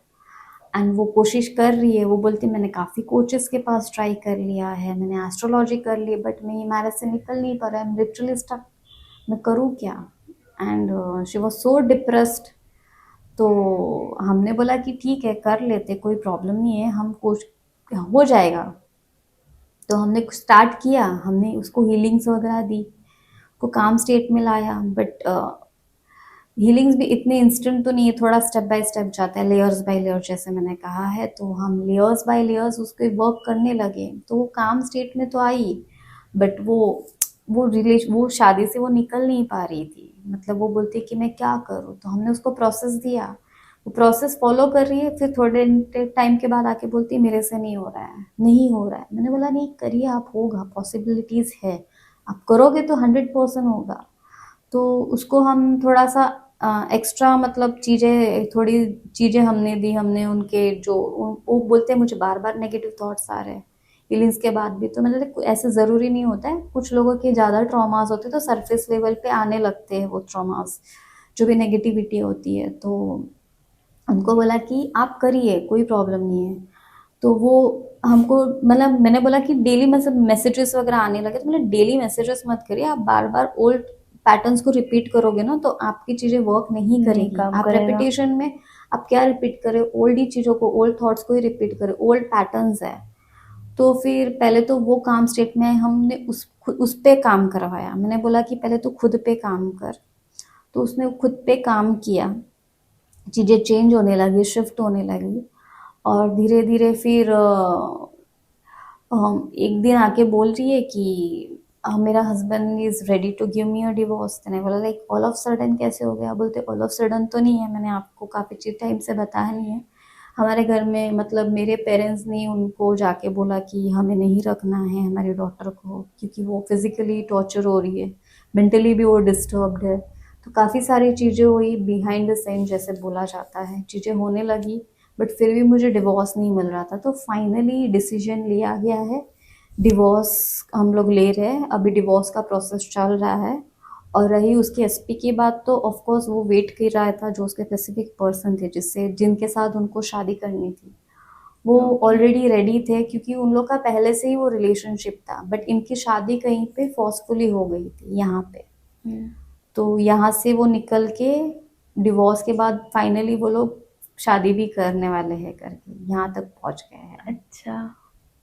and वो कोशिश कर रही है। वो बोलती मैंने काफ़ी कोचेस के पास ट्राई कर लिया है, मैंने एस्ट्रोलॉजी कर ली, बट मैं मैरिज से निकल नहीं पा रहा है, लिटरली स्टक, मैं करूँ क्या। And she was so depressed. तो हमने बोला कि ठीक है कर लेते, कोई प्रॉब्लम नहीं है, हम कोच हो जाएगा। तो हमने स्टार्ट किया, हमने उसको हीलिंग्स वगैरह दी, को काम स्टेट में लाया, बट हीलिंग्स भी इतने इंस्टेंट तो नहीं है, थोड़ा स्टेप बाय स्टेप जाता है, लेयर्स बाय लेयर जैसे मैंने कहा है। तो हम लेयर्स बाय लेयर्स उसको वर्क करने लगे, तो वो काम स्टेट में तो आई, बट वो शादी से वो निकल नहीं पा रही थी। मतलब वो बोलती कि मैं क्या करूँ, तो हमने उसको प्रोसेस दिया, वो प्रोसेस फॉलो कर रही है, फिर थोड़े टाइम के बाद आके बोलती है मेरे से नहीं हो रहा है, नहीं हो रहा है। मैंने बोला नहीं करिए आप, होगा, पॉसिबिलिटीज़ है, आप करोगे तो 100% होगा। तो उसको हम थोड़ा सा एक्स्ट्रा मतलब थोड़ी चीज़ें हमने दी, हमने उनके वो बोलते हैं मुझे बार बार नेगेटिव थॉट्स आ रहे हैं फीलिंग्स के बाद भी। तो मैंने देखा ऐसे ज़रूरी नहीं होता है, कुछ लोगों के ज़्यादा ट्रॉमास होते हैं तो सरफेस लेवल पे आने लगते हैं वो ट्रॉमास, जो भी नेगेटिविटी होती है। तो उनको बोला कि आप करिए, कोई प्रॉब्लम नहीं है। तो वो हमको मतलब मैंने बोला कि डेली मतलब मैसेजेस वगैरह आने लगे, तो मैंने डेली मैसेजेस मत करिए, आप बार बार ओल्ड पैटर्न्स को रिपीट करोगे ना तो आपकी चीज़ें वर्क नहीं करेगी। काम आप करेगा। रेपिटेशन में आप क्या रिपीट करें, ओल्ड ही चीज़ों को, ओल्ड थॉट्स को ही रिपीट करें, ओल्ड पैटर्न्स है। तो फिर पहले तो वो काम स्टेट में हमने उस पे काम करवाया। मैंने बोला कि पहले तो खुद पे काम कर, तो उसने खुद पे काम किया, चीज़ें चेंज होने लगी, शिफ्ट होने लगी। और धीरे धीरे फिर एक दिन आके बोल रही है कि मेरा husband is ready to give me a divorce. मैंने बोला लाइक ऑल ऑफ सडन कैसे हो गया। बोलते ऑल ऑफ सडन तो नहीं है, मैंने आपको काफ़ी टाइम से बताया नहीं है। हमारे घर में मतलब मेरे पेरेंट्स ने उनको जाके बोला कि हमें नहीं रखना है हमारी डॉटर को, क्योंकि वो फिजिकली टॉर्चर हो रही है, मेंटली भी वो डिस्टर्ब्ड है। तो काफ़ी सारी चीज़ें हुई बिहाइंड द सीन जैसे बोला जाता है, चीज़ें होने लगी, बट फिर भी मुझे डिवोर्स नहीं मिल रहा था। तो फाइनली डिसीजन लिया गया है, डिवोर्स हम लोग ले रहे हैं। अभी डिवोर्स का प्रोसेस चल रहा है। और रही उसकी एसपी की बात, तो ऑफ कोर्स वो वेट कर रहा था, जो उसके स्पेसिफिक पर्सन थे जिनके साथ उनको शादी करनी थी, वो ऑलरेडी रेडी थे, क्योंकि उन लोग का पहले से ही वो रिलेशनशिप था। बट इनकी शादी कहीं पे फोर्सफुली हो गई थी यहाँ पे। तो यहाँ से वो निकल के डिवोर्स के बाद फाइनली वो लोग शादी भी करने वाले हैं करके यहाँ तक पहुँच गए हैं। अच्छा,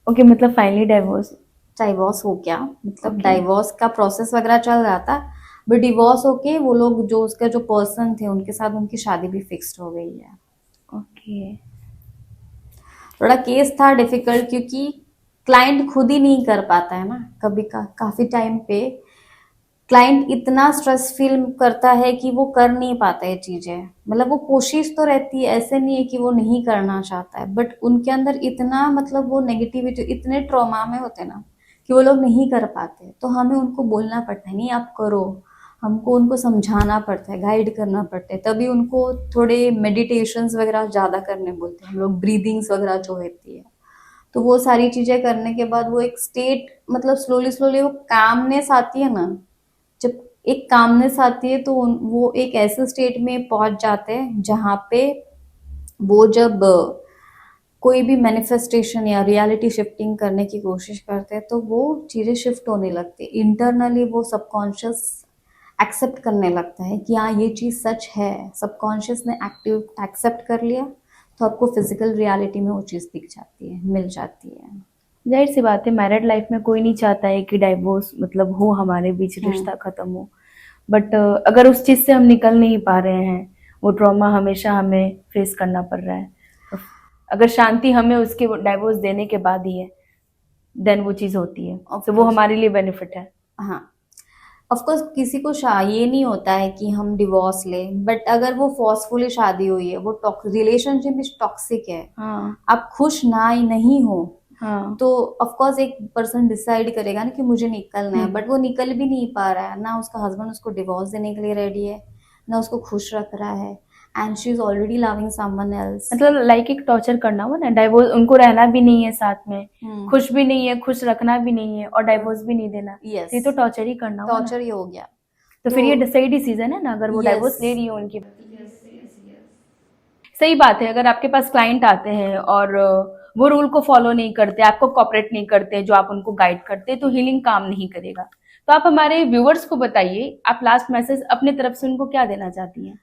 ओके, मतलब फाइनली डाइवोर्स। डाइवोर्स हो गया, मतलब Okay. डाइवोर्स का प्रोसेस वगैरह चल रहा था, बट डिवोर्स होके वो लोग जो उसका जो पर्सन थे उनके साथ उनकी शादी भी फिक्स्ड हो गई है। ओके। थोड़ा केस था डिफिकल्ट, क्योंकि क्लाइंट खुद ही नहीं कर पाता है ना, कभी काफी टाइम पे क्लाइंट इतना स्ट्रेस फील करता है कि वो कर नहीं पाता है चीजें। मतलब वो कोशिश तो रहती है, ऐसे नहीं है कि वो नहीं करना चाहता है, बट उनके अंदर इतना मतलब वो नेगेटिविटी, इतने ट्रॉमा में होते ना कि वो लोग नहीं कर पाते। तो हमें उनको बोलना पड़ता है नहीं आप करो, हमको उनको समझाना पड़ता है, गाइड करना पड़ता है, तभी उनको थोड़े मेडिटेशंस वगैरह ज़्यादा करने बोलते हैं हम लोग, ब्रीदिंग्स वगैरह जो होती है। तो वो सारी चीज़ें करने के बाद वो एक स्टेट मतलब स्लोली स्लोली वो कामनेस आती है ना, जब एक कामनेस आती है तो वो एक ऐसे स्टेट में पहुंच जाते हैं जहाँ पे वो जब कोई भी मैनिफेस्टेशन या रियलिटी शिफ्टिंग करने की कोशिश करते हैं तो वो चीज़ें शिफ्ट होने लगती है इंटरनली। वो सबकॉन्शियस एक्सेप्ट करने लगता है कि हाँ ये चीज़ सच है, सबकॉन्शियस ने एक्टिव एक्सेप्ट कर लिया, तो आपको फिजिकल रियलिटी में वो चीज़ दिख जाती है, मिल जाती है। जाहिर सी बात है, मैरिड लाइफ में कोई नहीं चाहता है कि डाइवोर्स मतलब हो, हमारे बीच रिश्ता खत्म हो। बट अगर उस चीज़ से हम निकल नहीं पा रहे हैं, वो ट्रॉमा हमेशा हमें फेस करना पड़ रहा है, तो अगर शांति हमें उसके डाइवोर्स देने के बाद ही है, देन वो चीज़ होती है, तो वो हमारे लिए बेनिफिट है। हाँ, ऑफ कोर्स किसी को ये नहीं होता है कि हम डिवोर्स लें, बट अगर वो फोर्सफुली शादी हुई है, वो रिलेशनशिप टॉक्सिक है, हाँ आप खुश ना ही नहीं हो, हाँ तो ऑफ कोर्स एक पर्सन डिसाइड करेगा ना कि मुझे निकलना है, हम्म। बट वो निकल भी नहीं पा रहा है ना, उसका हस्बैंड उसको डिवोर्स देने के लिए रेडी है, ना उसको खुश रख रहा है, and she is already loving someone else. मतलब लाइक एक टॉर्चर करना हुआ ना, डाइवोर्स, उनको रहना भी नहीं है साथ में, खुश भी नहीं है, खुश रखना भी नहीं है, और डाइवोर्स भी नहीं देना, यस, तो ये तो टॉर्चर ही करना हुआ ना। टॉर्चर ही हो गया। तो फिर ये सही डिसीजन है ना, अगर वो Yes. डाइवोर्स ले रही है उनकी। सही बात है, अगर आपके पास क्लाइंट आते हैं और वो रूल को फॉलो नहीं करते, आपको कॉपरेट नहीं करते जो आप उनको गाइड करते, तो हीलिंग काम नहीं करेगा। तो आप हमारे व्यूअर्स को बताइए, आप लास्ट मैसेज अपने तरफ से उनको क्या देना चाहती हैं?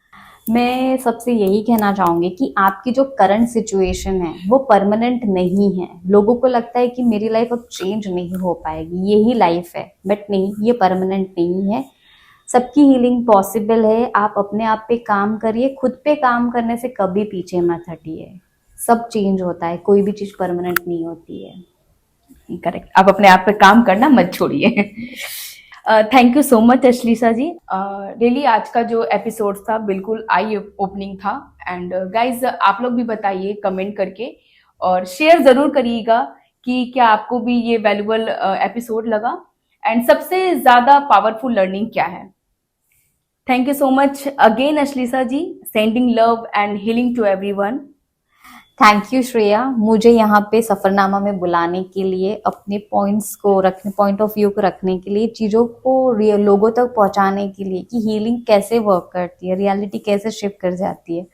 मैं सबसे यही कहना चाहूंगी कि आपकी जो करंट सिचुएशन है वो परमानेंट नहीं है। लोगों को लगता है कि मेरी लाइफ अब चेंज नहीं हो पाएगी, यही लाइफ है, बट नहीं, ये परमानेंट नहीं है। सबकी हीलिंग पॉसिबल है। आप अपने आप पे काम करिए, खुद पे काम करने से कभी पीछे मत हटिए। सब चेंज होता है, कोई भी चीज परमानेंट नहीं होती है। करेक्ट, आप अपने आप पे काम करना मत छोड़िए। Thank you so much Ashlesha ji. Really आज का जो एपिसोड था बिल्कुल आई ओपनिंग था। एंड गाइज आप लोग भी बताइए कमेंट करके, और शेयर जरूर करिएगा कि क्या आपको भी ये वैल्यूबल एपिसोड लगा, एंड सबसे ज्यादा पावरफुल लर्निंग क्या है। Thank you so much again Ashlesha ji, sending love and healing to everyone. Thank you Shreya, मुझे यहाँ पे सफरनामा में बुलाने के लिए, अपने पॉइंट्स को रखने, पॉइंट ऑफ व्यू को रखने के लिए, चीज़ों को लोगों तक पहुँचाने के लिए कि हीलिंग कैसे वर्क करती है, रियलिटी कैसे शिफ्ट कर जाती है,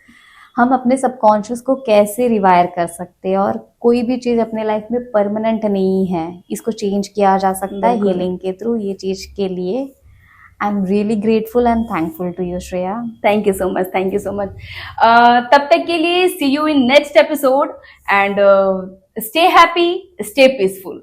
हम अपने सबकॉन्शियस को कैसे रिवायर कर सकते हैं, और कोई भी चीज़ अपने लाइफ में परमानेंट नहीं है, इसको चेंज किया जा सकता है हीलिंग के थ्रू। ये चीज़ के लिए I am really grateful and thankful to you Shreya. Thank you so much, thank you so much. तब तक के लिए see you in next episode, and stay happy, stay peaceful.